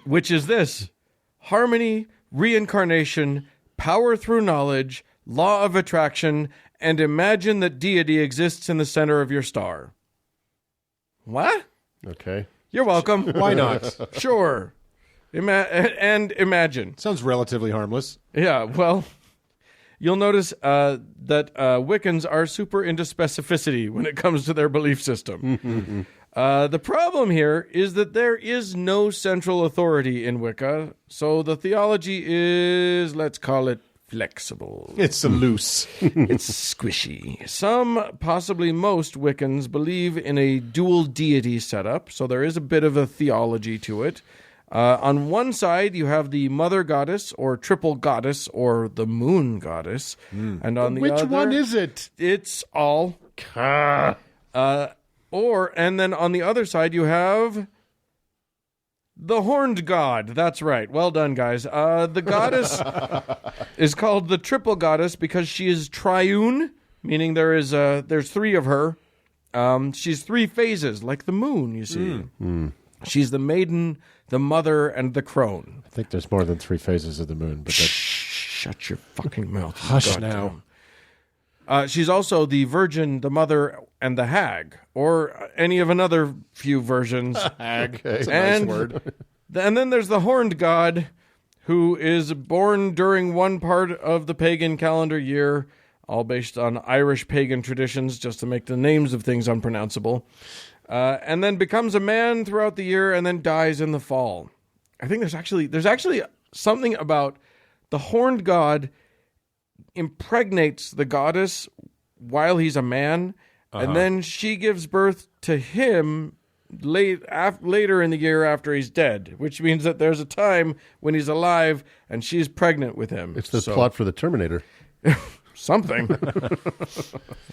which is this: harmony, reincarnation, power through knowledge, law of attraction, and imagine that deity exists in the center of your star. What? Okay. You're welcome. Why not? Sure. And imagine. Sounds relatively harmless. Yeah, well, you'll notice that Wiccans are super into specificity when it comes to their belief system. The problem here is that there is no central authority in Wicca, so the theology is, let's call it, flexible. It's loose. It's squishy. Some, possibly most, Wiccans believe in a dual deity setup, so there is a bit of a theology to it. On one side, you have the mother goddess, or triple goddess, or the moon goddess. And on the Which other... one is it? It's all. And then on the other side, you have the horned god. That's right. Well done, guys. The goddess is called the triple goddess because she is triune, meaning there's three of her. She's three phases, like the moon, you see. She's the maiden, the mother, and the crone. I think there's more than 3 phases of the moon, but that's... Shut your fucking mouth. Hush now. She's also the virgin, the mother, and the hag, or any of another few versions. Hag. Okay. It's a nice word. And then there's the horned god, who is born during one part of the pagan calendar year, all based on Irish pagan traditions, just to make the names of things unpronounceable. And then becomes a man throughout the year and then dies in the fall. I think there's actually something about the horned god impregnates the goddess while he's a man, and then she gives birth to him later in the year after he's dead, which means that there's a time when he's alive and she's pregnant with him. It's the plot for the Terminator. Something.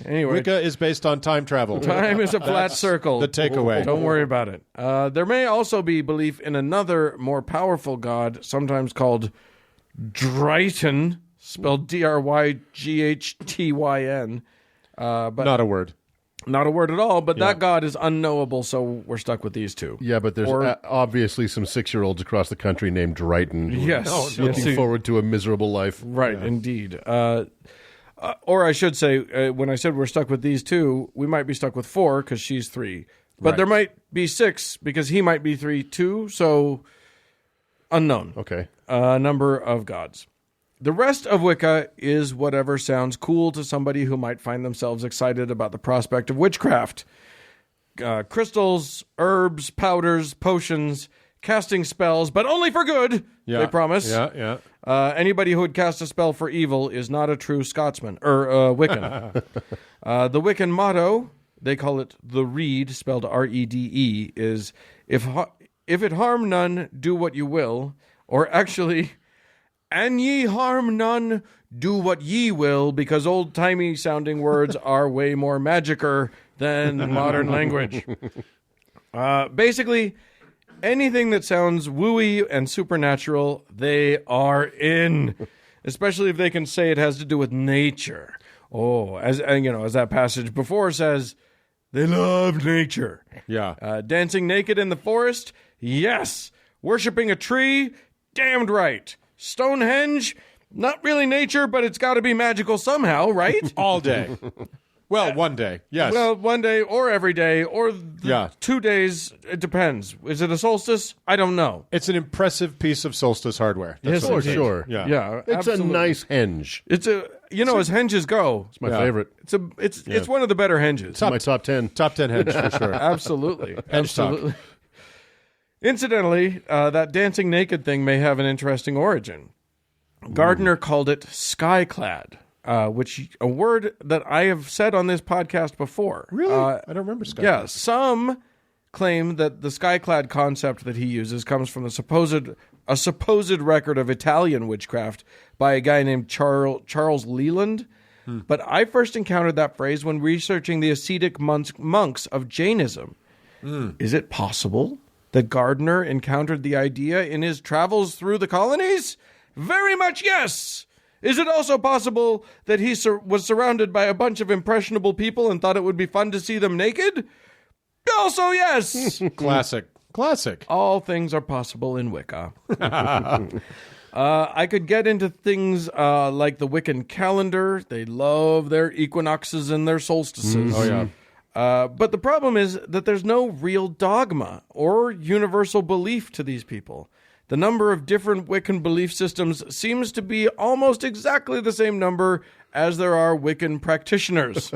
Anyway. Wicca is based on time travel. Time is a flat circle. the takeaway. Don't worry about it. There may also be belief in another more powerful god, sometimes called Drytyn, spelled Dryghtyn. But Not a word. not a word at all, but that god is unknowable, so we're stuck with these two. Yeah, but there's obviously some 6-year-olds across the country named Drytyn who Yes. are looking forward to a miserable life. Right, indeed. Or I should say, when I said we're stuck with these two, we might be stuck with 4 because she's 3. But there might be 6 because he might be 3 too, so unknown. Okay. Number of gods. The rest of Wicca is whatever sounds cool to somebody who might find themselves excited about the prospect of witchcraft. Crystals, herbs, powders, potions, casting spells, but only for good, they promise. Yeah. Anybody who would cast a spell for evil is not a true Scotsman, or Wiccan. The Wiccan motto, they call it the Rede, spelled R-E-D-E, is, if it harm none, do what you will, or actually... "An ye harm none, do what ye will," because old-timey sounding words are way more magicer than modern language. Basically, anything that sounds wooey and supernatural, they are in. Especially if they can say it has to do with nature. Oh, as that passage before says, they love nature. Yeah. Dancing naked in the forest? Yes. Worshipping a tree? Damned right. Stonehenge? Not really nature, but it's got to be magical somehow, right? All day. Well, one day, yes. Well, one day or every day or 2 days. It depends. Is it a solstice? I don't know. It's an impressive piece of solstice hardware. Yes, For sure. Yeah. Yeah, It's absolutely. a nice henge. It's a as henges go. It's my favorite. It's one of the better henges. It's my top 10. Top 10 hedge for sure. Absolutely. Hedge talk. Absolutely. Incidentally, that dancing naked thing may have an interesting origin. Gardner called it skyclad, which a word that I have said on this podcast before. Really? I don't remember Scott. Yeah, some claim that the skyclad concept that he uses comes from a supposed record of Italian witchcraft by a guy named Charles Leland. But I first encountered that phrase when researching the ascetic monks of Jainism. Is it possible that Gardner encountered the idea in his travels through the colonies? Very much yes. Is it also possible that he was surrounded by a bunch of impressionable people and thought it would be fun to see them naked? Also yes. Classic. All things are possible in Wicca. I could get into things like the Wiccan calendar. They love their equinoxes and their solstices. Oh, yeah. But the problem is that there's no real dogma or universal belief to these people. The number of different Wiccan belief systems seems to be almost exactly the same number as there are Wiccan practitioners.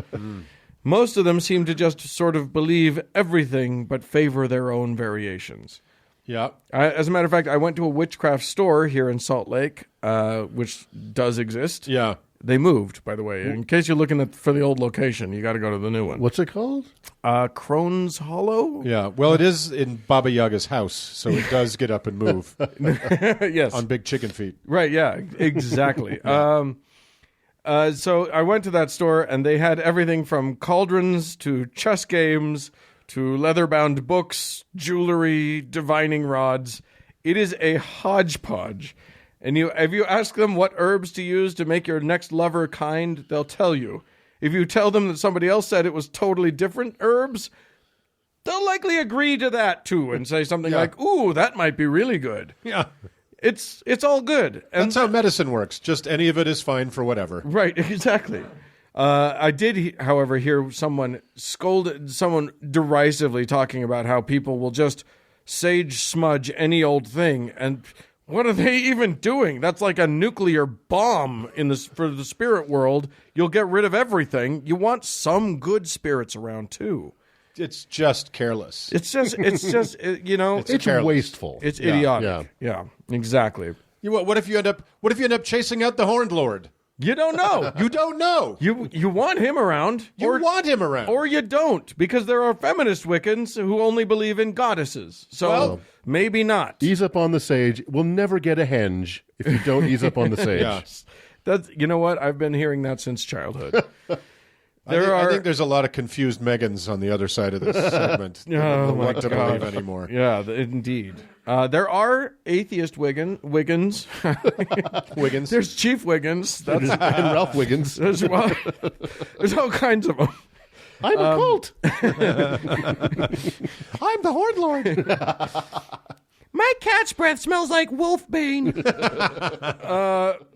Most of them seem to just sort of believe everything but favor their own variations. Yeah. As a matter of fact, I went to a witchcraft store here in Salt Lake, which does exist. Yeah. They moved, by the way. In case you're looking for the old location, you got to go to the new one. What's it called? Crone's Hollow? Yeah. Well, it is in Baba Yaga's house, so it does get up and move Yes. on big chicken feet. Right, yeah, exactly. So I went to that store, and they had everything from cauldrons to chess games to leather-bound books, jewelry, divining rods. It is a hodgepodge. And if you ask them what herbs to use to make your next lover kind, they'll tell you. If you tell them that somebody else said it was totally different herbs, they'll likely agree to that too and say something like, "Ooh, that might be really good." Yeah. It's all good. And That's how medicine works. Just any of it is fine for whatever. right, exactly. I did, however, hear someone derisively talking about how people will just sage smudge any old thing, and what are they even doing? That's like a nuclear bomb for the spirit world. You'll get rid of everything. You want some good spirits around too. It's just careless. It's just It's careless. wasteful. it's idiotic. Yeah, exactly. What if you end up chasing out the Horned Lord? You don't know. You don't know. You want him around. You want him around. Or you don't, because there are feminist Wiccans who only believe in goddesses. So maybe not. Ease up on the sage. We'll never get a henge if you don't ease up on the sage. Yeah. That's, you know what? I've been hearing that since childhood. I think there's a lot of confused Megans on the other side of this segment. They don't my want to God. believe anymore. Yeah, indeed. There are atheist Wiggins. Wiggins. There's Chief Wiggins. That's And Ralph Wiggins. there's all kinds of them. I'm a cult. I'm the Horned Lord. My cat's breath smells like wolfbane.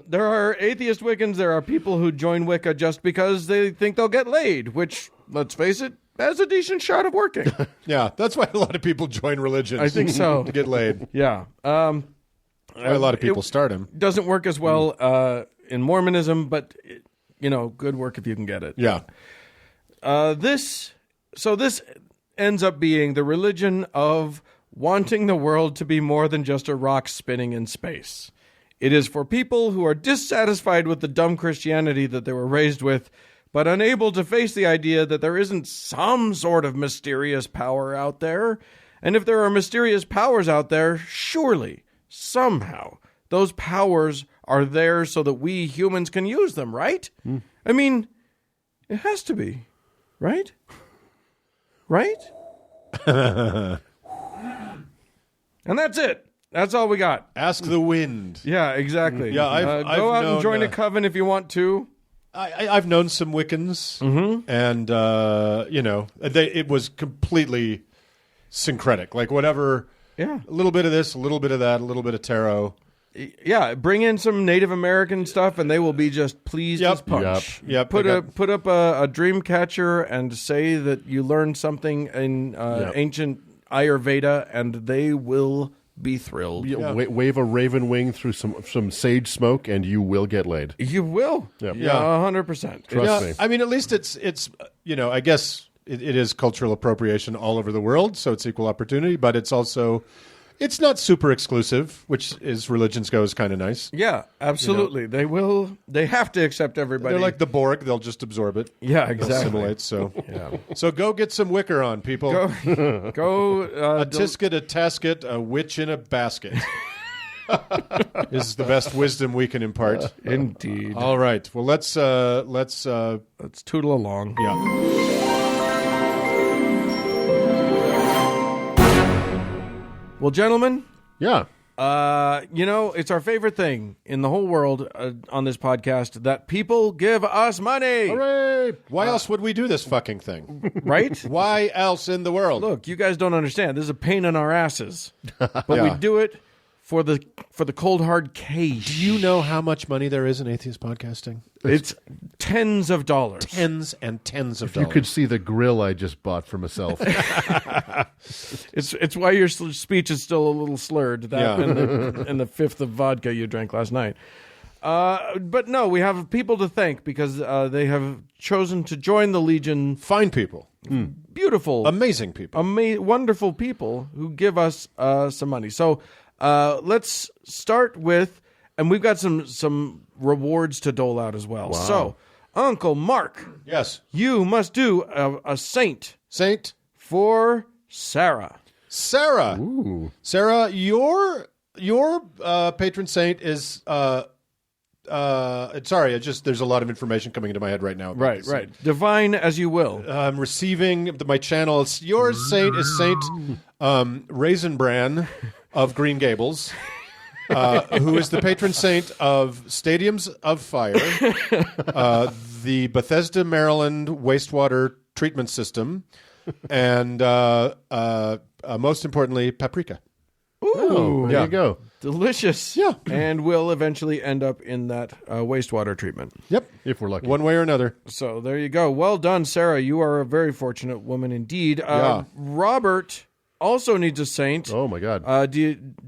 There are atheist Wiccans. There are people who join Wicca just because they think they'll get laid, which, let's face it, has a decent shot of working. Yeah, that's why a lot of people join religions. I think so. To get laid. Yeah. Why a lot of people start them. Doesn't work as well in Mormonism, but, good work if you can get it. Yeah. This ends up being the religion of wanting the world to be more than just a rock spinning in space. It is for people who are dissatisfied with the dumb Christianity that they were raised with, but unable to face the idea that there isn't some sort of mysterious power out there. And if there are mysterious powers out there, surely, somehow, those powers are there so that we humans can use them, right? I mean, it has to be, right? Right? And that's it. That's all we got. Ask the wind. Yeah, exactly. Yeah, I've go out known, and join a coven if you want to. I've known some Wiccans, and it was completely syncretic. Like whatever, Yeah. a little bit of this, a little bit of that, a little bit of tarot. Yeah, bring in some Native American stuff, and they will be just pleased as punch. Yep. Put up a dream catcher and say that you learned something in ancient Ayurveda, and they will be thrilled. Wave a raven wing through some sage smoke, and you will get laid. You will. Yep. Yeah, 100%. Trust me. I mean, at least it's I guess it is cultural appropriation all over the world, so it's equal opportunity, but it's also... It's not super exclusive, which is religions go is kind of nice. Yeah, absolutely. They have to accept everybody. They're like the Borg; they'll just absorb it. Yeah, exactly. Assimilate. So, so go get some Wicca on, people. Go. A tisket, a tasket, a witch in a basket. Is the best wisdom we can impart. Indeed. All right. Well, let's tootle along. Yeah. Well, gentlemen. Yeah. It's our favorite thing in the whole world on this podcast that people give us money. Hooray! Why else would we do this fucking thing? Right? Why else in the world? Look, you guys don't understand. This is a pain in our asses. But we do it for the cold hard cash. Do you know how much money there is in atheist podcasting? It's tens of dollars. Tens and tens of If dollars. you could see the grill I just bought for myself. It's why your speech is still a little slurred. And the fifth of vodka you drank last night. But no, we have people to thank because they have chosen to join the Legion. Fine people. Beautiful. Amazing people. Wonderful people who give us some money. So let's start with, and we've got some rewards to dole out as well. Wow. So, Uncle Mark. Yes. You must do a saint. Saint. For Sarah. Sarah. Ooh. Sarah, your patron saint is sorry, there's a lot of information coming into my head right now. Right. Divine as you will. I'm receiving my channel. Your saint is Saint Raisin Bran of Green Gables, who is the patron saint of Stadiums of Fire, the Bethesda, Maryland wastewater treatment system, and most importantly, paprika. Ooh, there you go. Delicious. Yeah. And will eventually end up in that wastewater treatment. Yep. If we're lucky. One way or another. So there you go. Well done, Sarah. You are a very fortunate woman indeed. Robert also needs a saint. Oh my God.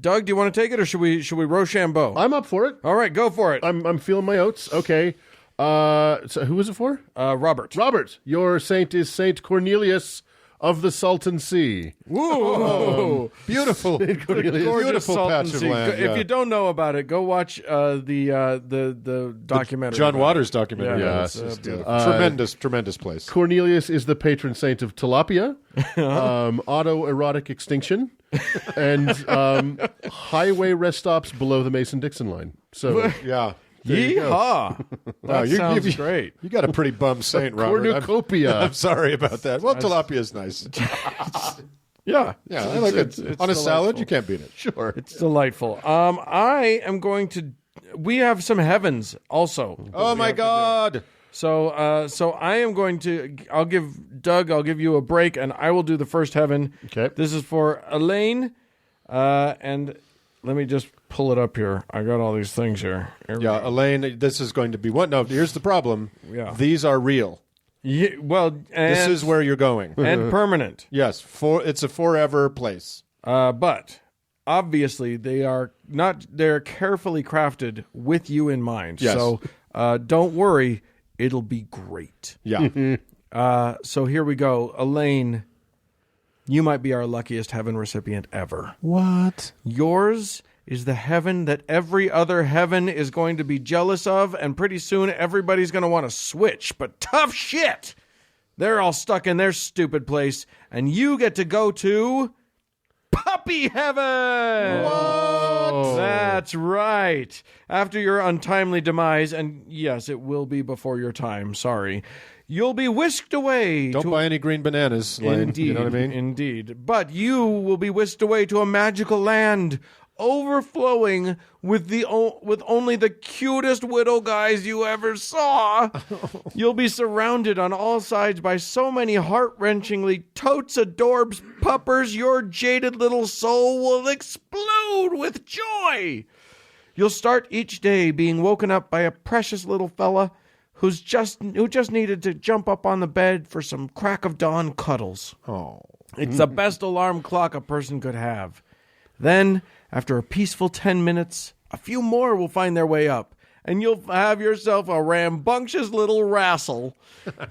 Doug, do you want to take it, or should we Rochambeau? I'm up for it. All right, go for it. I'm feeling my oats. Okay. So who is it for? Robert. Robert, your saint is Saint Cornelius of the Salton Sea. Woo! Beautiful. Beautiful patch of land. If you don't know about it, go watch the documentary. John Waters documentary. Yeah. It's just tremendous place. Cornelius is the patron saint of tilapia, autoerotic extinction, and highway rest stops below the Mason-Dixon line. So Yeah. Yeehaw! That sounds great. You got a pretty bum saint, Robert. Cornucopia. I'm sorry about that. Well, tilapia is nice. Yeah. Yeah, I like it. On a salad, you can't beat it. Sure. It's delightful. I am going to. We have some heavens also. Oh my God! So I am going to. I'll give you a break, and I will do the first heaven. Okay. This is for Elaine, and let me just pull it up here. I got all these things here. Yeah, Elaine, this is going to be what? No, here's the problem. Yeah. These are real. Yeah, well, This is where you're going. and permanent. Yes, it's a forever place. But obviously they are not. They're carefully crafted with you in mind. Yes. So don't worry, it'll be great. Yeah. So here we go, Elaine. You might be our luckiest heaven recipient ever. What? Yours is the heaven that every other heaven is going to be jealous of, and pretty soon everybody's going to want to switch. But tough shit! They're all stuck in their stupid place, and you get to go to Puppy Heaven! What? That's right. After your untimely demise, and yes, it will be before your time, sorry, you'll be whisked away. Don't buy any green bananas, Lane. Indeed, You know what I mean? Indeed. But you will be whisked away to a magical land overflowing with only the cutest widow guys you ever saw. You'll be surrounded on all sides by so many heart-wrenchingly totes adorbs puppers, your jaded little soul will explode with joy. You'll start each day being woken up by a precious little fella who just needed to jump up on the bed for some crack of dawn cuddles. Oh. It's the best alarm clock a person could have. Then, after a peaceful 10 minutes, a few more will find their way up, and you'll have yourself a rambunctious little wrassle.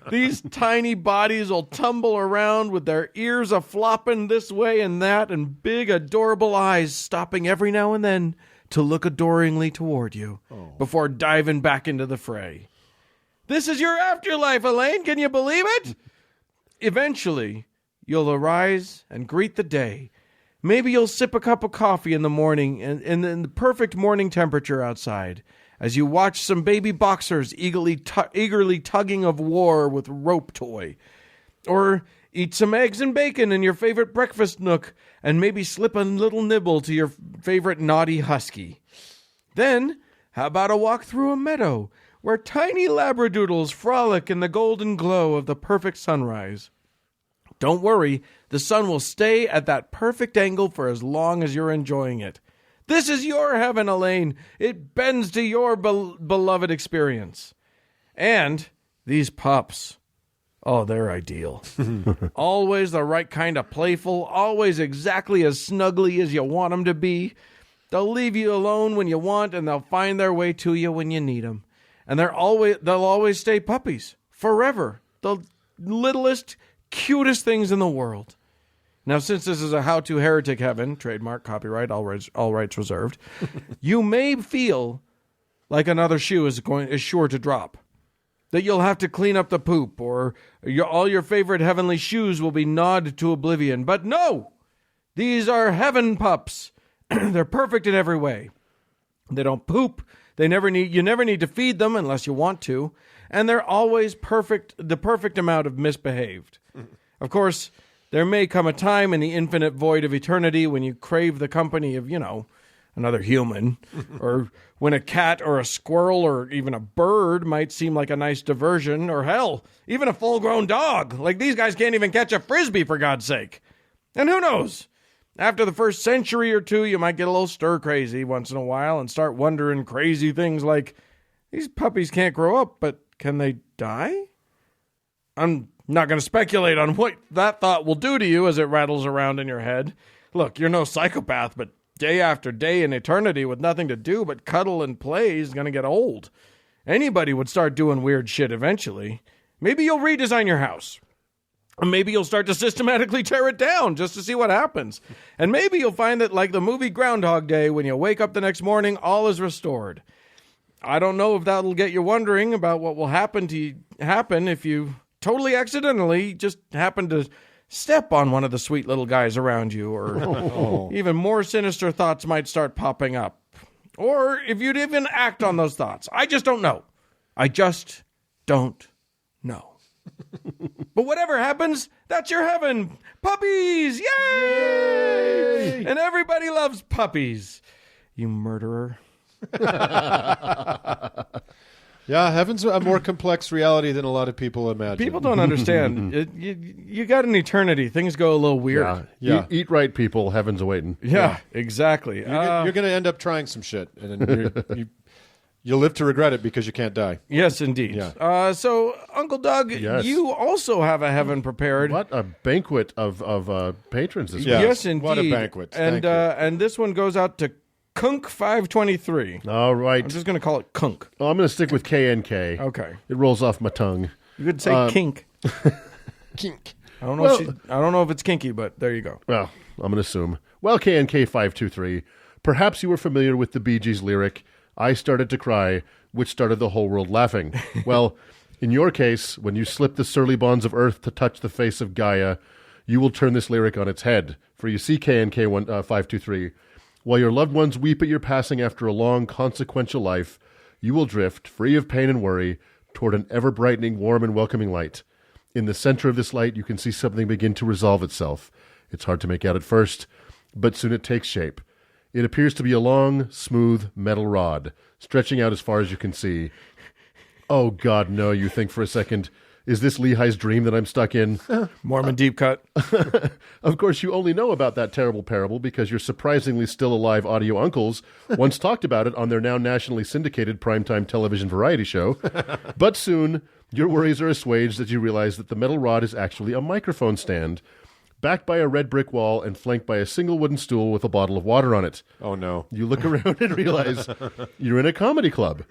These tiny bodies will tumble around with their ears a-flopping this way and that, and big, adorable eyes stopping every now and then to look adoringly toward you before diving back into the fray. This is your afterlife, Elaine. Can you believe it? Eventually, you'll arise and greet the day. Maybe you'll sip a cup of coffee in the morning in the perfect morning temperature outside as you watch some baby boxers eagerly tugging of war with rope toy. Or eat some eggs and bacon in your favorite breakfast nook and maybe slip a little nibble to your favorite naughty husky. Then, how about a walk through a meadow where tiny labradoodles frolic in the golden glow of the perfect sunrise? Don't worry, the sun will stay at that perfect angle for as long as you're enjoying it. This is your heaven, Elaine. It bends to your beloved experience. And these pups, they're ideal. Always the right kind of playful, always exactly as snuggly as you want them to be. They'll leave you alone when you want, and they'll find their way to you when you need them. And they'll always stay puppies, forever. The littlest, cutest things in the world. Now, since this is a how-to heretic heaven, trademark, copyright, all rights reserved, you may feel like another shoe is sure to drop. That you'll have to clean up the poop, or all your favorite heavenly shoes will be gnawed to oblivion. But no! These are heaven pups. They're perfect in every way. They don't poop. You never need to feed them unless you want to. And they're always the perfect amount of misbehaved. Of course, there may come a time in the infinite void of eternity when you crave the company of, another human, or when a cat or a squirrel or even a bird might seem like a nice diversion, or hell, even a full-grown dog. Like, these guys can't even catch a frisbee, for God's sake. And who knows? After the first century or two, you might get a little stir-crazy once in a while and start wondering crazy things like, these puppies can't grow up, but can they die? I'm not going to speculate on what that thought will do to you as it rattles around in your head. Look, you're no psychopath, but day after day in eternity with nothing to do but cuddle and play is going to get old. Anybody would start doing weird shit eventually. Maybe you'll redesign your house. Or maybe you'll start to systematically tear it down just to see what happens. And maybe you'll find that, like the movie Groundhog Day, when you wake up the next morning, all is restored. I don't know if that'll get you wondering about what will happen if you totally accidentally just happen to step on one of the sweet little guys around you, or even more sinister thoughts might start popping up. Or if you'd even act on those thoughts. I just don't know. I just don't know. But whatever happens, that's your heaven. Puppies! Yay! And everybody loves puppies. You murderer. Yeah, heaven's a more complex reality than a lot of people imagine. People don't understand. You got an eternity. Things go a little weird. Yeah. Eat right, people. Heaven's awaiting. Yeah, exactly. You're going to end up trying some shit, and then you'll live to regret it because you can't die. Yes, indeed. Yeah. So, Uncle Doug, you also have a heaven prepared. What a banquet of patrons this week. Yes, indeed. What a banquet. And this one goes out to Kunk 523. All right. I'm just going to call it Kunk. Oh, I'm going to stick with KNK. Okay. It rolls off my tongue. You could say kink. Kink. I don't know if it's kinky, but there you go. Well, I'm going to assume. Well, KNK 523, perhaps you were familiar with the Bee Gees lyric, I started to cry, which started the whole world laughing. Well, in your case, when you slip the surly bonds of earth to touch the face of Gaia, you will turn this lyric on its head. For you see, KNK 523, while your loved ones weep at your passing after a long, consequential life, you will drift, free of pain and worry, toward an ever-brightening, warm, and welcoming light. In the center of this light, you can see something begin to resolve itself. It's hard to make out at first, but soon it takes shape. It appears to be a long, smooth metal rod, stretching out as far as you can see. Oh, God, no, you think for a second. Is this Lehi's dream that I'm stuck in? Mormon deep cut. Of course, you only know about that terrible parable because your surprisingly still alive audio uncles once talked about it on their now nationally syndicated primetime television variety show. But soon, your worries are assuaged as you realize that the metal rod is actually a microphone stand, backed by a red brick wall and flanked by a single wooden stool with a bottle of water on it. Oh, no. You look around and realize you're in a comedy club.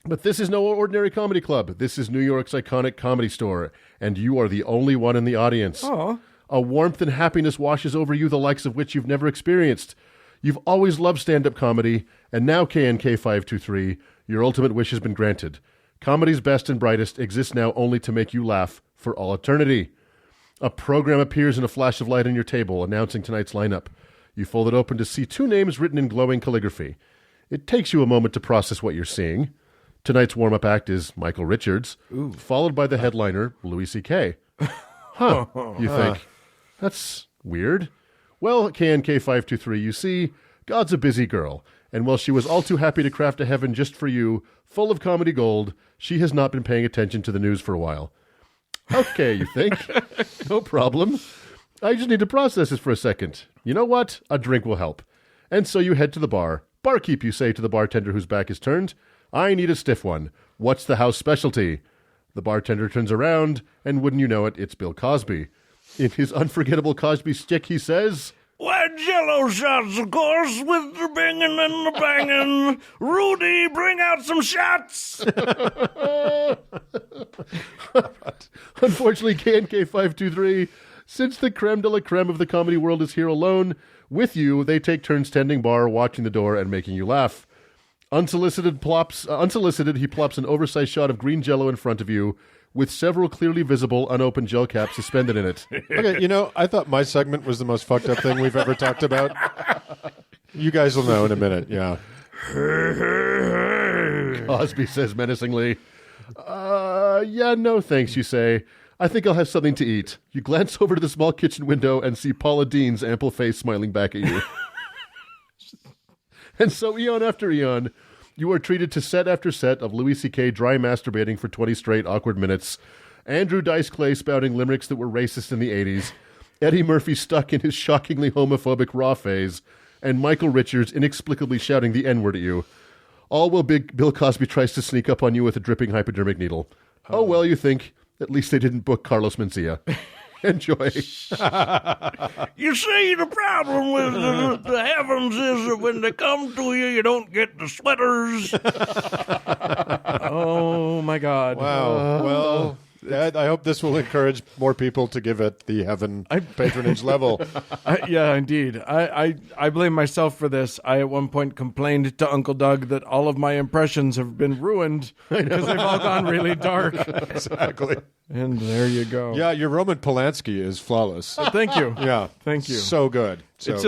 But this is no ordinary comedy club. This is New York's iconic Comedy Store, and you are the only one in the audience. Oh. A warmth and happiness washes over you, the likes of which you've never experienced. You've always loved stand-up comedy, and now KNK523, your ultimate wish has been granted. Comedy's best and brightest exists now only to make you laugh for all eternity. A program appears in a flash of light on your table, announcing tonight's lineup. You fold it open to see 2 names written in glowing calligraphy. It takes you a moment to process what you're seeing. Tonight's warm-up act is Michael Richards, followed by the headliner, Louis C.K. Huh, you think. That's weird. Well, KNK523, you see, God's a busy girl, and while she was all too happy to craft a heaven just for you, full of comedy gold, she has not been paying attention to the news for a while. Okay, you think. No problem. I just need to process this for a second. You know what? A drink will help. And so you head to the bar. Barkeep, you say to the bartender whose back is turned. I need a stiff one. What's the house specialty? The bartender turns around, and wouldn't you know it, it's Bill Cosby. In his unforgettable Cosby stick, he says, White jello shots, of course, with the banging and the banging. Rudy, bring out some shots. Unfortunately, KNK523, since the creme de la creme of the comedy world is here alone, with you, they take turns standing bar, watching the door, and making you laugh. Unsolicited, he plops an oversized shot of green jello in front of you, with several clearly visible, unopened gel caps suspended in it. Okay, I thought my segment was the most fucked up thing we've ever talked about. You guys will know in a minute, yeah. Cosby says menacingly, yeah, no thanks, you say. I think I'll have something to eat. You glance over to the small kitchen window and see Paula Dean's ample face smiling back at you. And so eon after eon, you are treated to set after set of Louis C.K. dry masturbating for 20 straight awkward minutes, Andrew Dice Clay spouting limericks that were racist in the 80s, Eddie Murphy stuck in his shockingly homophobic raw phase, and Michael Richards inexplicably shouting the N-word at you. All while Bill Cosby tries to sneak up on you with a dripping hypodermic needle. Oh, well, you think. At least they didn't book Carlos Mencia. Enjoy. You see, the problem with the heavens is that when they come to you, you don't get the sweaters. Oh, my God. Wow. Well, I hope this will encourage more people to give it the heaven patronage level. Yeah, indeed. I blame myself for this. I at one point complained to Uncle Doug that all of my impressions have been ruined because they've all gone really dark. Exactly. And there you go. Yeah, your Roman Polanski is flawless. Thank you. Yeah. Thank you. So good. So. It's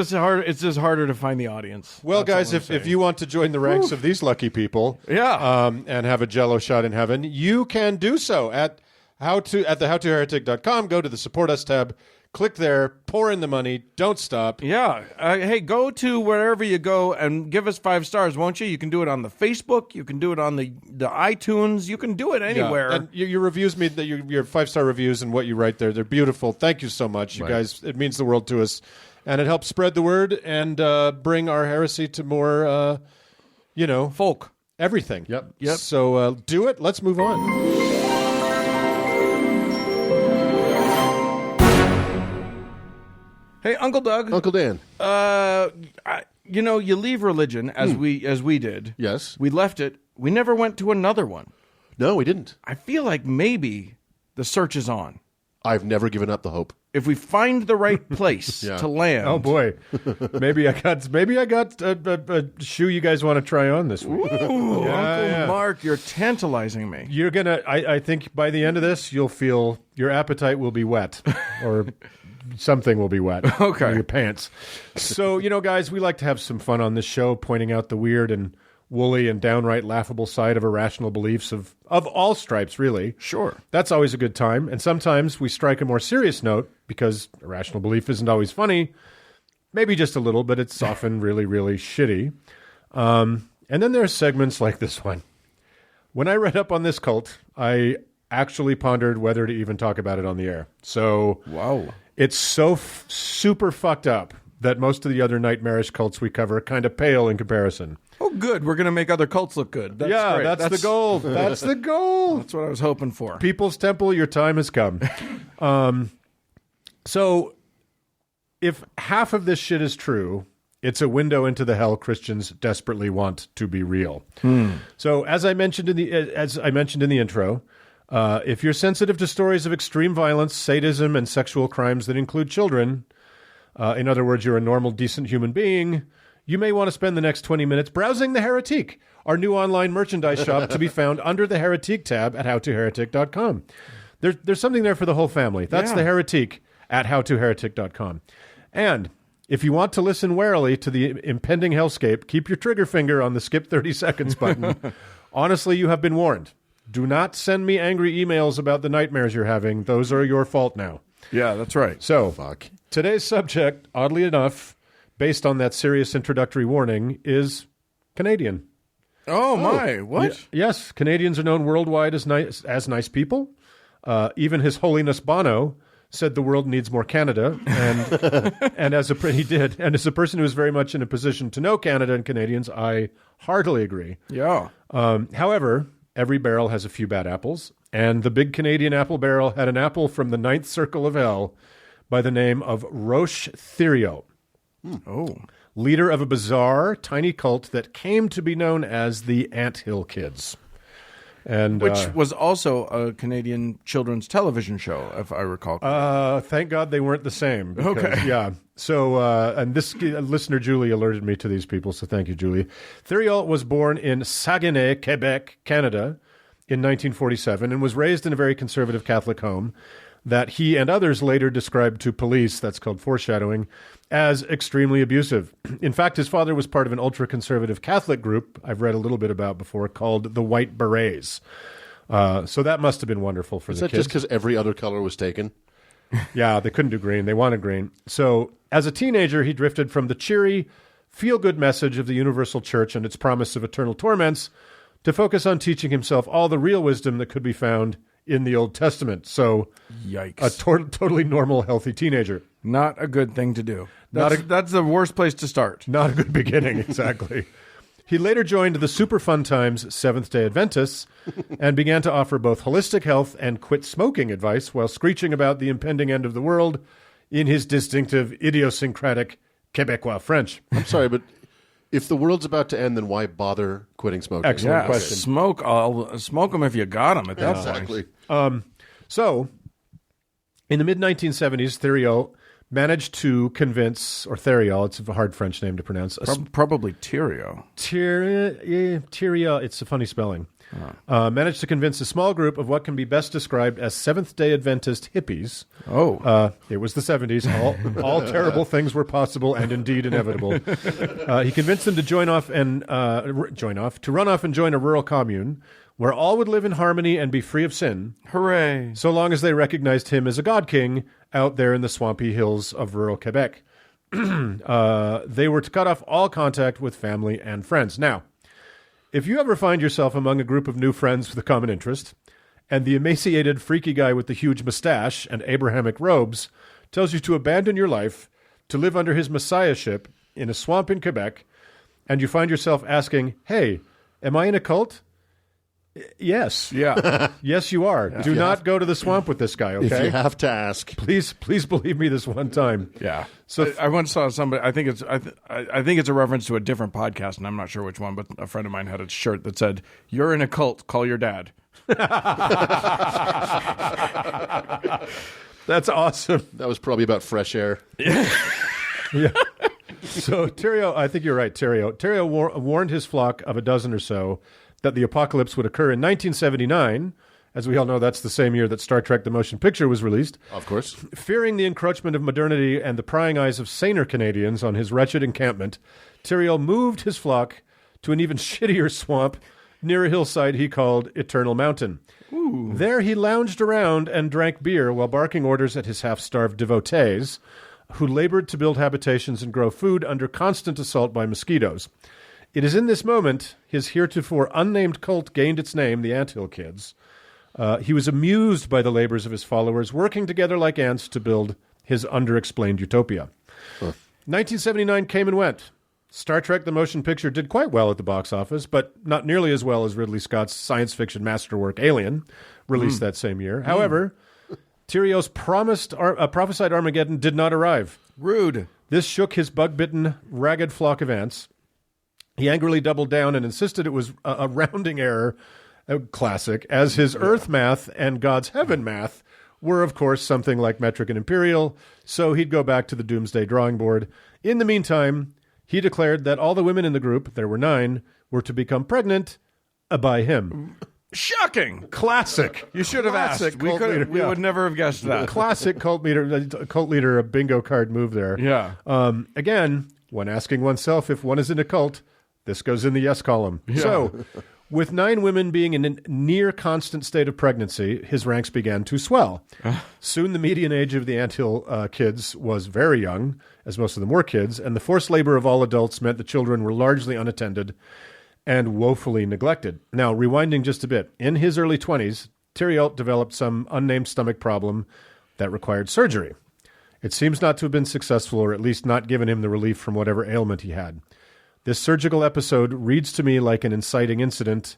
just harder to find the audience. Well, guys, if you want to join the ranks of these lucky people, and have a Jello shot in heaven, you can do so at howtoheretic.com. Go to the Support Us tab, click there, pour in the money, don't stop. Yeah. Hey, go to wherever you go and give us 5 stars, won't you? You can do it on the Facebook. You can do it on the iTunes. You can do it anywhere. Yeah. And your reviews mean that your 5-star reviews and what you write there, they're beautiful. Thank you so much, you guys. It means the world to us. And it helps spread the word and bring our heresy to more, folk. Everything. Yep. So do it. Let's move on. Hey, Uncle Doug. Uncle Dan. You leave religion as we did. Yes. We left it. We never went to another one. No, we didn't. I feel like maybe the search is on. I've never given up the hope. If we find the right place to land. Oh boy, maybe I got a shoe you guys want to try on this week. Ooh, Uncle Mark, you're tantalizing me. You're gonna. I think by the end of this, you'll feel your appetite will be wet, or something will be wet. Okay, your pants. So guys, we like to have some fun on this show, pointing out the weird and woolly and downright laughable side of irrational beliefs of all stripes, really. Sure. That's always a good time. And sometimes we strike a more serious note because irrational belief isn't always funny. Maybe just a little, but it's often really, really shitty. And then there are segments like this one. When I read up on this cult, I actually pondered whether to even talk about it on the air. So Wow. it's so super fucked up that most of the other nightmarish cults we cover kind of pale in comparison. Oh, good. We're going to make other cults look good. That's great. That's the goal. That's the goal. That's what I was hoping for. People's Temple, your time has come. So if half of this shit is true, it's a window into the hell Christians desperately want to be real. So as I mentioned in the intro, if you're sensitive to stories of extreme violence, sadism, and sexual crimes that include children, in other words, you're a normal, decent human being, you may want to spend the next 20 minutes browsing The Heretique, our new online merchandise shop to be found under the Heretique tab at howtoheretic.com. There's something there for the whole family. That's The Heretique at howtoheretic.com. And if you want to listen warily to the impending hellscape, keep your trigger finger on the skip 30 seconds button. Honestly, you have been warned. Do not send me angry emails about the nightmares you're having. Those are your fault now. Yeah, that's right. So, today's subject, oddly enough, based on that serious introductory warning, is Canadian. Oh, my. What? Yes, Canadians are known worldwide as nice people. Even His Holiness Bono said the world needs more Canada, and as a person who is very much in a position to know Canada and Canadians, I heartily agree. Yeah. However, every barrel has a few bad apples, and the big Canadian apple barrel had an apple from the ninth circle of hell by the name of Roche Theriot. Oh. Leader of a bizarre, tiny cult that came to be known as the Anthill Kids. And Which was also a Canadian children's television show, if I recall correctly. Thank God they weren't the same. Because, Okay. Yeah. So, and this listener, Julie, alerted me to these people, so thank you, Julie. Theriot was born in Saguenay, Quebec, Canada, in 1947, and was raised in a very conservative Catholic home that he and others later described to police, that's called foreshadowing, as extremely abusive. In fact, his father was part of an ultra-conservative Catholic group I've read a little bit about before called the White Berets. So that must have been wonderful for the kids. Is that just because every other color was taken? Yeah, they couldn't do green. They wanted green. So as a teenager, he drifted from the cheery, feel-good message of the universal church and its promise of eternal torments to focus on teaching himself all the real wisdom that could be found in the Old Testament. So Yikes. a totally normal, healthy teenager. Not a good thing to do. That's the worst place to start. Not a good beginning, exactly. He later joined the Super Fun Times Seventh-day Adventists and began to offer both holistic health and quit smoking advice while screeching about the impending end of the world in his distinctive, idiosyncratic Quebecois French. I'm sorry, but if the world's about to end, then why bother quitting smoking? Excellent question. Smoke them if you got them at that point. Exactly. So, in the mid-1970s, Theriot managed to convince, or Theriot, it's a hard French name to pronounce. Probably Tyrio. Theriot, it's a funny spelling. Managed to convince a small group of what can be best described as Seventh-day Adventist hippies. It was the 70s. All terrible things were possible and indeed inevitable. He convinced them to run off and join a rural commune where all would live in harmony and be free of sin. Hooray. So long as they recognized him as a god king out there in the swampy hills of rural Quebec. They were to cut off all contact with family and friends. Now, if you ever find yourself among a group of new friends with a common interest, and the emaciated, freaky guy with the huge mustache and Abrahamic robes tells you to abandon your life to live under his messiahship in a swamp in Quebec, and you find yourself asking, hey, am I in a cult? Yes. Yeah. Yes, you are. Do not go to the swamp with this guy, If okay? you have to ask. Please believe me this one time. Yeah. So I once saw somebody. I think it's a reference to a different podcast, and I'm not sure which one. But a friend of mine had a shirt that said, "You're in a cult. Call your dad." That's awesome. That was probably about fresh air. Yeah. So Theriot, I think you're right, Theriot. Theriot warned his flock of a dozen or so that the apocalypse would occur in 1979. As we all know, that's the same year that Star Trek the Motion Picture was released. Of course. Fearing the encroachment of modernity and the prying eyes of saner Canadians on his wretched encampment, Theriot moved his flock to an even shittier swamp near a hillside he called Eternal Mountain. Ooh. There he lounged around and drank beer while barking orders at his half-starved devotees, who labored to build habitations and grow food under constant assault by mosquitoes. It is in this moment his heretofore unnamed cult gained its name, the Anthill Kids. He was amused by the labors of his followers, working together like ants to build his underexplained utopia. 1979 came and went. Star Trek the Motion Picture did quite well at the box office, but not nearly as well as Ridley Scott's science fiction masterwork Alien, released that same year. However, Tyrio's prophesied Armageddon did not arrive. Rude. This shook his bug-bitten, ragged flock of ants. He angrily doubled down and insisted it was a rounding error, a classic, as his Earth math and God's heaven math were, of course, something like metric and imperial, so he'd go back to the doomsday drawing board. In the meantime, he declared that all the women in the group, there were 9, were to become pregnant by him. Shocking. Classic. You should have asked. We would never have guessed that. Classic cult leader, a bingo card move there. Yeah. Again, when asking oneself if one is in a cult, this goes in the yes column. Yeah. So, with 9 women being in a near constant state of pregnancy, his ranks began to swell. Soon the median age of the anthill kids was very young, as most of them were kids, and the forced labor of all adults meant the children were largely unattended and woefully neglected. Now, rewinding just a bit, in his early 20s, Theriot developed some unnamed stomach problem that required surgery. It seems not to have been successful, or at least not given him the relief from whatever ailment he had. This surgical episode reads to me like an inciting incident.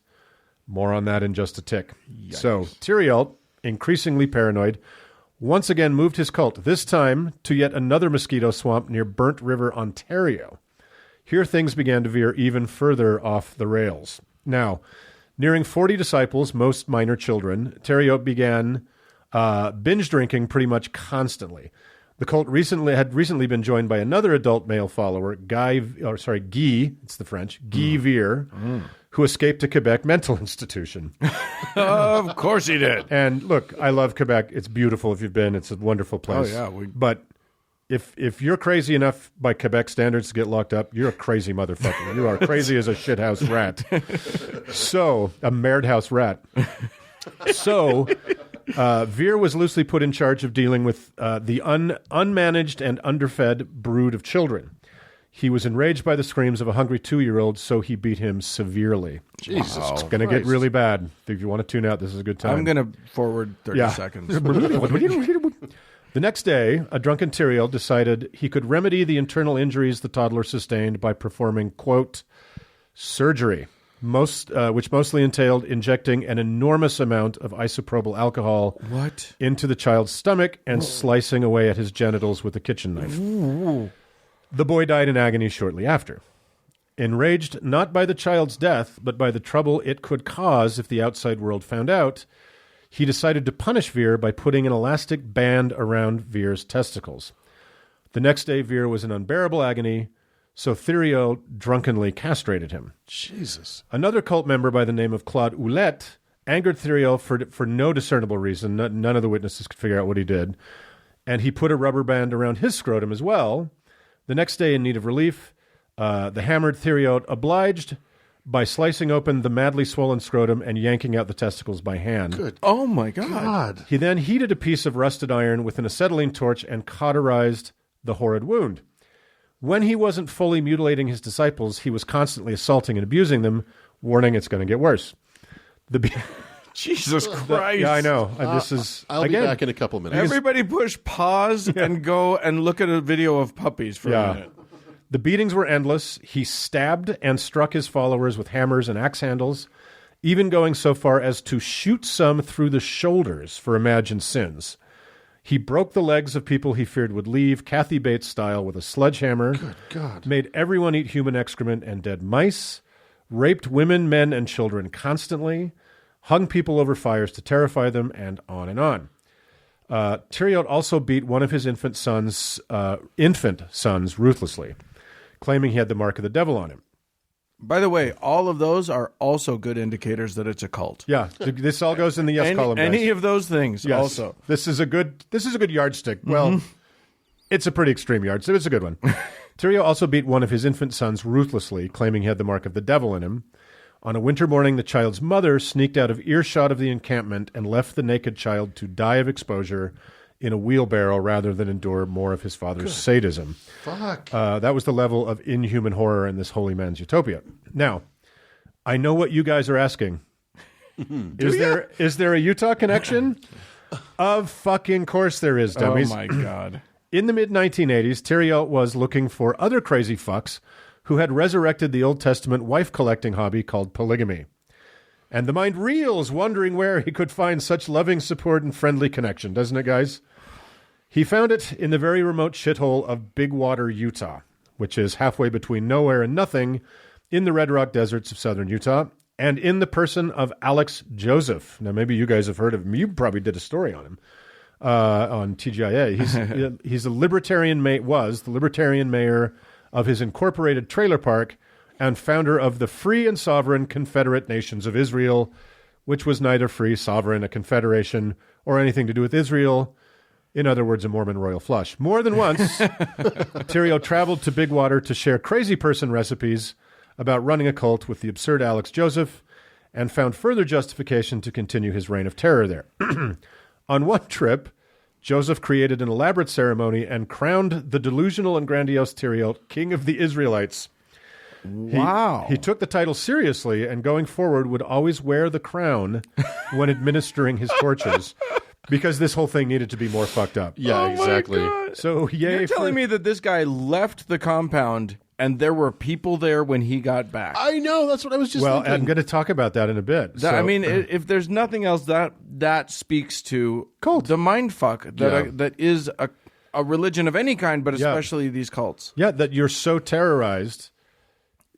More on that in just a tick. Yikes. So, Theriot, increasingly paranoid, once again moved his cult, this time to yet another mosquito swamp near Burnt River, Ontario. Here things began to veer even further off the rails. Now, nearing 40 disciples, most minor children, Theriot began binge drinking pretty much constantly. The cult had recently been joined by another adult male follower, Guy, it's the French, Guy Virne, who escaped to Quebec mental institution. Of course he did. And look, I love Quebec. It's beautiful if you've been. It's a wonderful place. Oh, yeah. But if you're crazy enough by Quebec standards to get locked up, you're a crazy motherfucker. You are crazy as a shithouse rat. So, a mared house rat. So, Virne was loosely put in charge of dealing with the unmanaged and underfed brood of children. He was enraged by the screams of a hungry 2-year-old, so he beat him severely. Jesus It's going to get really bad. If you want to tune out, this is a good time. I'm going to forward 30 seconds. The next day, a drunken Theriot decided he could remedy the internal injuries the toddler sustained by performing, quote, surgery, which mostly entailed injecting an enormous amount of isopropyl alcohol into the child's stomach and slicing away at his genitals with a kitchen knife. Ooh. The boy died in agony shortly after. Enraged not by the child's death, but by the trouble it could cause if the outside world found out, he decided to punish Virne by putting an elastic band around Virne's testicles. The next day, Virne was in unbearable agony, so Theriot drunkenly castrated him. Jesus. Another cult member by the name of Claude Ouellette angered Theriot for no discernible reason. None of the witnesses could figure out what he did. And he put a rubber band around his scrotum as well. The next day, in need of relief, the hammered Theriot obliged by slicing open the madly swollen scrotum and yanking out the testicles by hand. Good. Oh, my God. He then heated a piece of rusted iron with an acetylene torch and cauterized the horrid wound. When he wasn't fully mutilating his disciples, he was constantly assaulting and abusing them, warning it's going to get worse. Jesus Christ. Yeah, I know. I'll be back in a couple minutes. Everybody push pause and go and look at a video of puppies for a minute. The beatings were endless. He stabbed and struck his followers with hammers and axe handles, even going so far as to shoot some through the shoulders for imagined sins. He broke the legs of people he feared would leave, Kathy Bates style, with a sledgehammer. Good God. Made everyone eat human excrement and dead mice, raped women, men, and children constantly, hung people over fires to terrify them, and on and on. Theriot also beat one of his infant sons ruthlessly, claiming he had the mark of the devil on him. By the way, all of those are also good indicators that it's a cult. Yeah, this all goes in the yes column. Guys. Any of those things yes. also. This is a good yardstick. Well, it's a pretty extreme yardstick. It's a good one. Theriot also beat one of his infant sons ruthlessly, claiming he had the mark of the devil in him. On a winter morning, the child's mother sneaked out of earshot of the encampment and left the naked child to die of exposure in a wheelbarrow rather than endure more of his father's sadism. Fuck. That was the level of inhuman horror in this holy man's utopia. Now, I know what you guys are asking. Is there a Utah connection? Of fucking course there is, dummies. Oh, my God. In the mid-1980s, Theriault was looking for other crazy fucks who had resurrected the Old Testament wife-collecting hobby called polygamy. And the mind reels, wondering where he could find such loving support and friendly connection, doesn't it, guys? He found it in the very remote shithole of Big Water, Utah, which is halfway between nowhere and nothing in the Red Rock deserts of southern Utah, and in the person of Alex Joseph. Now, maybe you guys have heard of him. You probably did a story on him on TGIA. He's a libertarian, was the libertarian mayor of his incorporated trailer park and founder of the Free and Sovereign Confederate Nations of Israel, which was neither free, sovereign, a confederation, or anything to do with Israel. In other words, a Mormon royal flush. More than once, Theriault traveled to Big Water to share crazy person recipes about running a cult with the absurd Alex Joseph, and found further justification to continue his reign of terror there. On one trip, Joseph created an elaborate ceremony and crowned the delusional and grandiose Theriault king of the Israelites. Wow. He took the title seriously and going forward would always wear the crown when administering his tortures because this whole thing needed to be more fucked up. Yeah, exactly. So, yay. You're telling me that this guy left the compound and there were people there when he got back. I know. That's what I was just thinking. I'm going to talk about that in a bit. I mean, if there's nothing else, that speaks to cult, the mind fuck that is a religion of any kind, but especially these cults. Yeah, that you're so terrorized,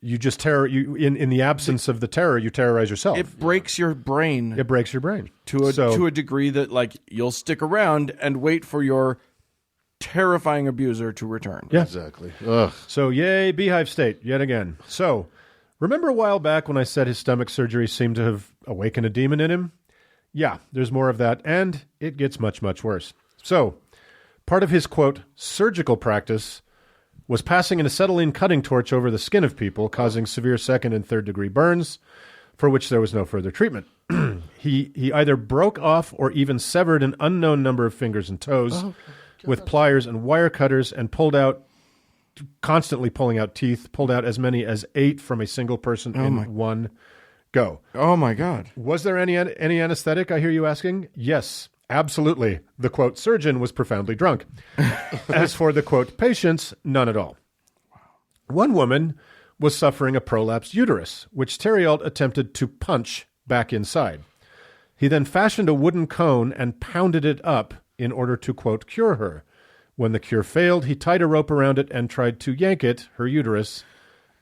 you just in the absence of the terror, you terrorize yourself. It breaks your brain. It breaks your brain to a degree that you'll stick around and wait for your terrifying abuser to return. Yeah, exactly. Ugh. So, yay, Beehive State, yet again. So, remember a while back when I said his stomach surgery seemed to have awakened a demon in him? Yeah, there's more of that, and it gets much, much worse. So, part of his, quote, surgical practice was passing an acetylene cutting torch over the skin of people, causing severe second and third degree burns, for which there was no further treatment. He either broke off or even severed an unknown number of fingers and toes, with pliers and wire cutters, and constantly pulling out teeth, pulled out as many as 8 from a single person in one go. Oh, my God. Was there any anesthetic, I hear you asking? Yes, absolutely. The, quote, surgeon was profoundly drunk. As for the, quote, patients, none at all. Wow. One woman was suffering a prolapsed uterus, which Theriault attempted to punch back inside. He then fashioned a wooden cone and pounded it up in order to, quote, cure her. When the cure failed, he tied a rope around it and tried to yank it, her uterus,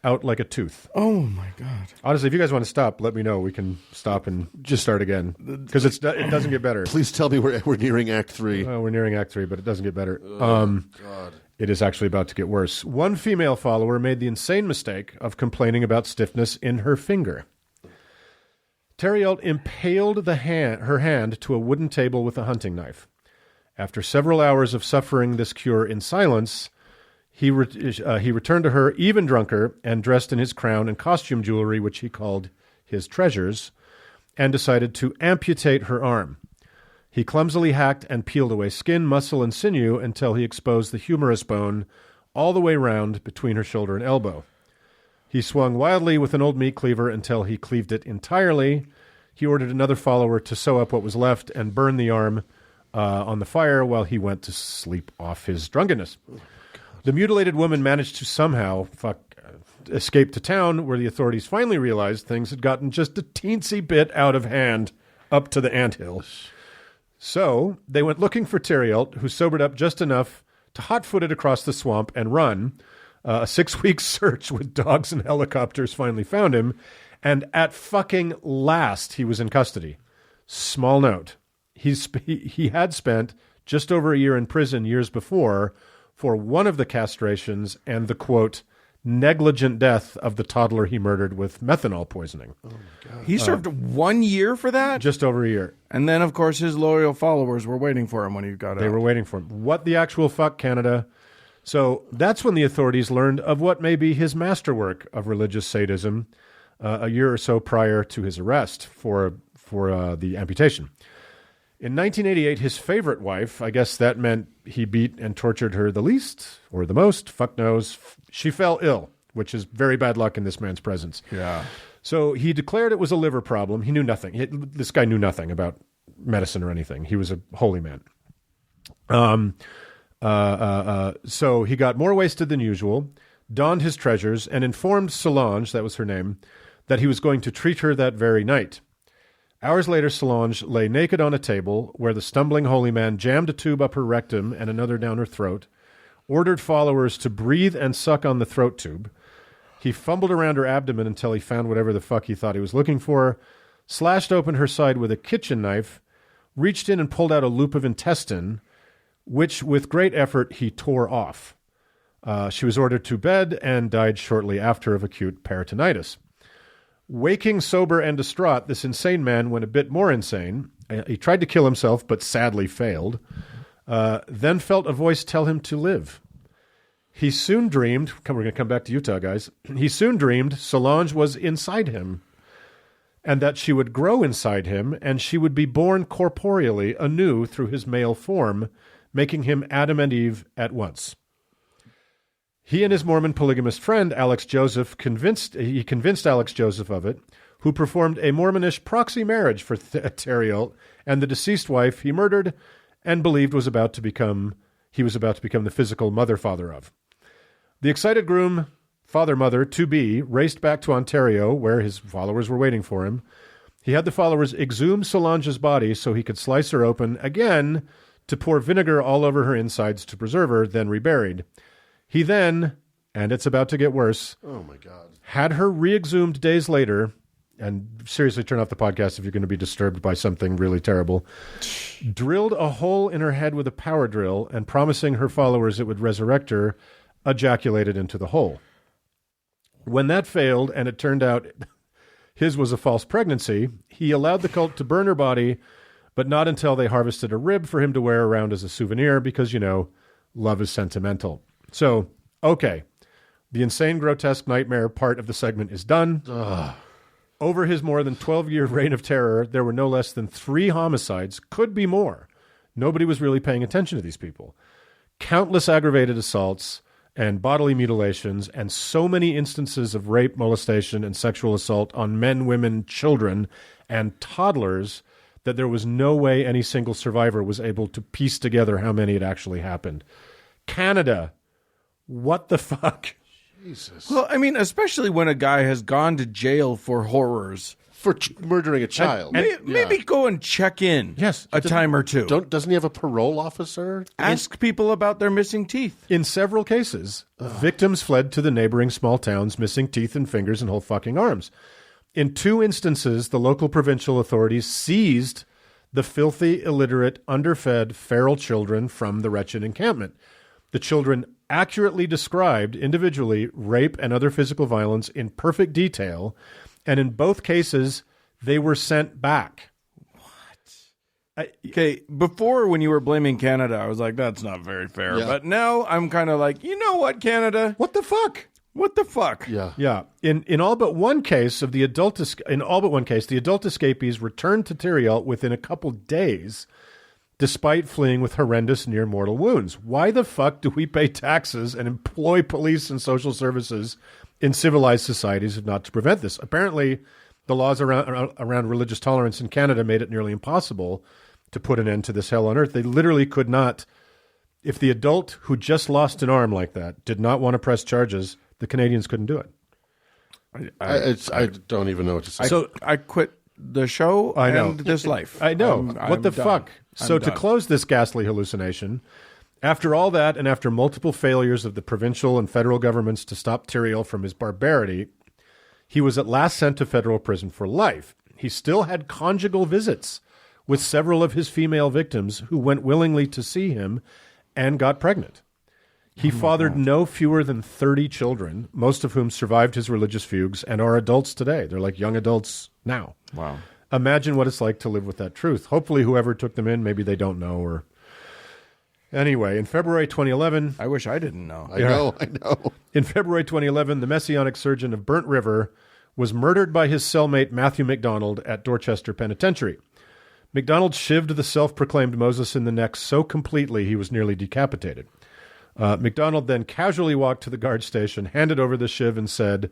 out like a tooth. Oh, my God. Honestly, if you guys want to stop, let me know. We can stop and just start again. Because it doesn't get better. Please tell me we're nearing Act 3. We're nearing Act 3, but it doesn't get better. God. It is actually about to get worse. One female follower made the insane mistake of complaining about stiffness in her finger. Theriault impaled her hand to a wooden table with a hunting knife. After several hours of suffering this cure in silence, he returned to her even drunker and dressed in his crown and costume jewelry, which he called his treasures, and decided to amputate her arm. He clumsily hacked and peeled away skin, muscle, and sinew until he exposed the humerus bone all the way round between her shoulder and elbow. He swung wildly with an old meat cleaver until he cleaved it entirely. He ordered another follower to sew up what was left and burn the arm on the fire while he went to sleep off his drunkenness. The mutilated woman managed to somehow escape to town, where the authorities finally realized things had gotten just a teensy bit out of hand up to the anthill. So they went looking for Theriault, who sobered up just enough to hot-foot it across the swamp and run. A 6-week search with dogs and helicopters finally found him, and at fucking last he was in custody. Small note. He had spent just over a year in prison years before for one of the castrations and the, quote, negligent death of the toddler he murdered with methanol poisoning. Oh, my God. He served 1 year for that? Just over a year. And then, of course, his loyal followers were waiting for him when he got out. They were waiting for him. What the actual fuck, Canada? So that's when the authorities learned of what may be his masterwork of religious sadism a year or so prior to his arrest for the amputation. In 1988, his favorite wife, I guess that meant he beat and tortured her the least or the most, fuck knows, she fell ill which is very bad luck in this man's presence. Yeah. So he declared it was a liver problem. He knew nothing. This guy knew nothing about medicine or anything. He was a holy man. So he got more wasted than usual, donned his treasures, and informed Solange, that was her name, that he was going to treat her that very night. Hours later, Solange lay naked on a table where the stumbling holy man jammed a tube up her rectum and another down her throat, ordered followers to breathe and suck on the throat tube. He fumbled around her abdomen until he found whatever the fuck he thought he was looking for, slashed open her side with a kitchen knife, reached in and pulled out a loop of intestine, which with great effort he tore off. She was ordered to bed and died shortly after of acute peritonitis. Waking sober and distraught, this insane man went a bit more insane. He tried to kill himself, but sadly failed. Then felt a voice tell him to live. He soon dreamed, we're going to come back to Utah, guys. He soon dreamed Solange was inside him and that she would grow inside him and she would be born corporeally anew through his male form, making him Adam and Eve at once. He and his Mormon polygamist friend, Alex Joseph, convinced Alex Joseph of it, who performed a Mormonish proxy marriage for Theriot and the deceased wife he murdered and believed he was about to become the physical mother-father of. The excited groom, father-mother, to-be, raced back to Ontario, where his followers were waiting for him. He had the followers exhume Solange's body so he could slice her open again to pour vinegar all over her insides to preserve her, then reburied. He then, and it's about to get worse, Oh, my God. had her re-exhumed days later, and seriously turn off the podcast if you're going to be disturbed by something really terrible, drilled a hole in her head with a power drill, and promising her followers it would resurrect her, ejaculated into the hole. When that failed, and it turned out his was a false pregnancy, he allowed the cult to burn her body, but not until they harvested a rib for him to wear around as a souvenir, because, love is sentimental. So, okay, the insane, grotesque nightmare part of the segment is done. Ugh. Over his more than 12-year reign of terror, there were no less than 3 homicides, could be more. Nobody was really paying attention to these people. Countless aggravated assaults and bodily mutilations, and so many instances of rape, molestation, and sexual assault on men, women, children, and toddlers that there was no way any single survivor was able to piece together how many had actually happened. Canada, what the fuck? Jesus. Well, I mean, especially when a guy has gone to jail for horrors. For murdering a child. Maybe go and check in a time or two. Doesn't he have a parole officer? Ask people about their missing teeth. In several cases, victims fled to the neighboring small towns, missing teeth and fingers and whole fucking arms. In 2 instances, the local provincial authorities seized the filthy, illiterate, underfed, feral children from the wretched encampment. The children accurately described individually rape and other physical violence in perfect detail, and in both cases, they were sent back. Okay, before when you were blaming Canada, I was like, that's not very fair. Yeah. But now I'm kind of like, you know what, Canada? What the fuck? What the fuck? Yeah. Yeah. In all but one case, the adult escapees returned to Theriot within a couple days, despite fleeing with horrendous near mortal wounds. Why the fuck do we pay taxes and employ police and social services in civilized societies if not to prevent this? Apparently, the laws around religious tolerance in Canada made it nearly impossible to put an end to this hell on earth. They literally could not. If the adult who just lost an arm like that did not want to press charges, the Canadians couldn't do it. I don't even know what to say. So I quit the show and this life. I know. What the done. fuck? So I'm to done. close this ghastly hallucination, after all that and after multiple failures of the provincial and federal governments to stop Theriot from his barbarity, he was at last sent to federal prison for life. He still had conjugal visits with several of his female victims who went willingly to see him and got pregnant. He fathered no fewer than 30 children, most of whom survived his religious fugues and are adults today. They're like young adults now. Wow. Imagine what it's like to live with that truth. Hopefully whoever took them in, maybe they don't know. Or anyway, in February 2011... I wish I didn't know. I know. In February 2011, the Messianic surgeon of Burnt River was murdered by his cellmate Matthew McDonald at Dorchester Penitentiary. McDonald shivved the self-proclaimed Moses in the neck so completely he was nearly decapitated. McDonald then casually walked to the guard station, handed over the shiv, and said,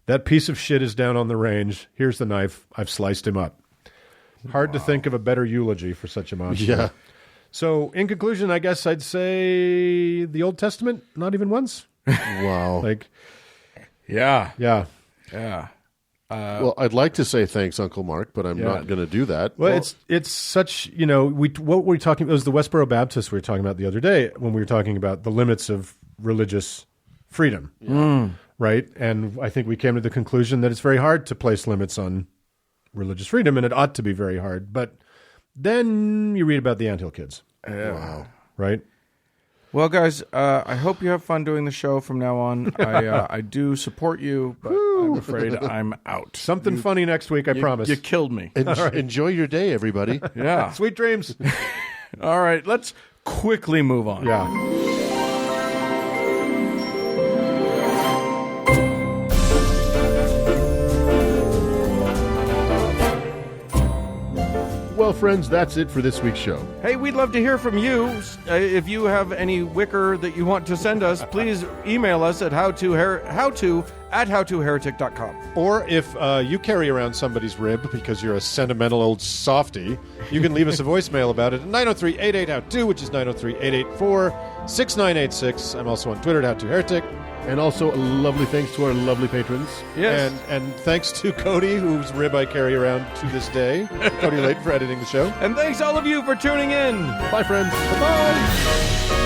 "That piece of shit is down on the range. Here's the knife. I've sliced him up." Hard to think of a better eulogy for such a monster. Yeah. So, in conclusion, I guess I'd say the Old Testament, not even once. Wow. Yeah. Yeah. Well, I'd like to say thanks, Uncle Mark, but I'm not going to do that. Well, it's such, what were we talking about? It was the Westboro Baptists we were talking about the other day when we were talking about the limits of religious freedom, right? And I think we came to the conclusion that it's very hard to place limits on religious freedom, and it ought to be very hard. But then you read about the Anthill Kids. Wow. Right? Well, guys, I hope you have fun doing the show from now on. I do support you, but I'm afraid I'm out. Something funny next week, I promise. You killed me. Enjoy your day, everybody. Yeah. Sweet dreams. All right, let's quickly move on. Yeah. Well, friends, that's it for this week's show. Hey, we'd love to hear from you. If you have any wicker that you want to send us, please email us at howtoheretic.com. Or if you carry around somebody's rib because you're a sentimental old softy, you can leave us a voicemail about it at 903-88-HOW-TO, which is 903-884-6986. I'm also on Twitter at HowToHeretic. And also a lovely thanks to our lovely patrons. Yes. And thanks to Cody, whose rib I carry around to this day. Cody Layton for editing the show. And thanks all of you for tuning in. Bye, friends. Bye-bye.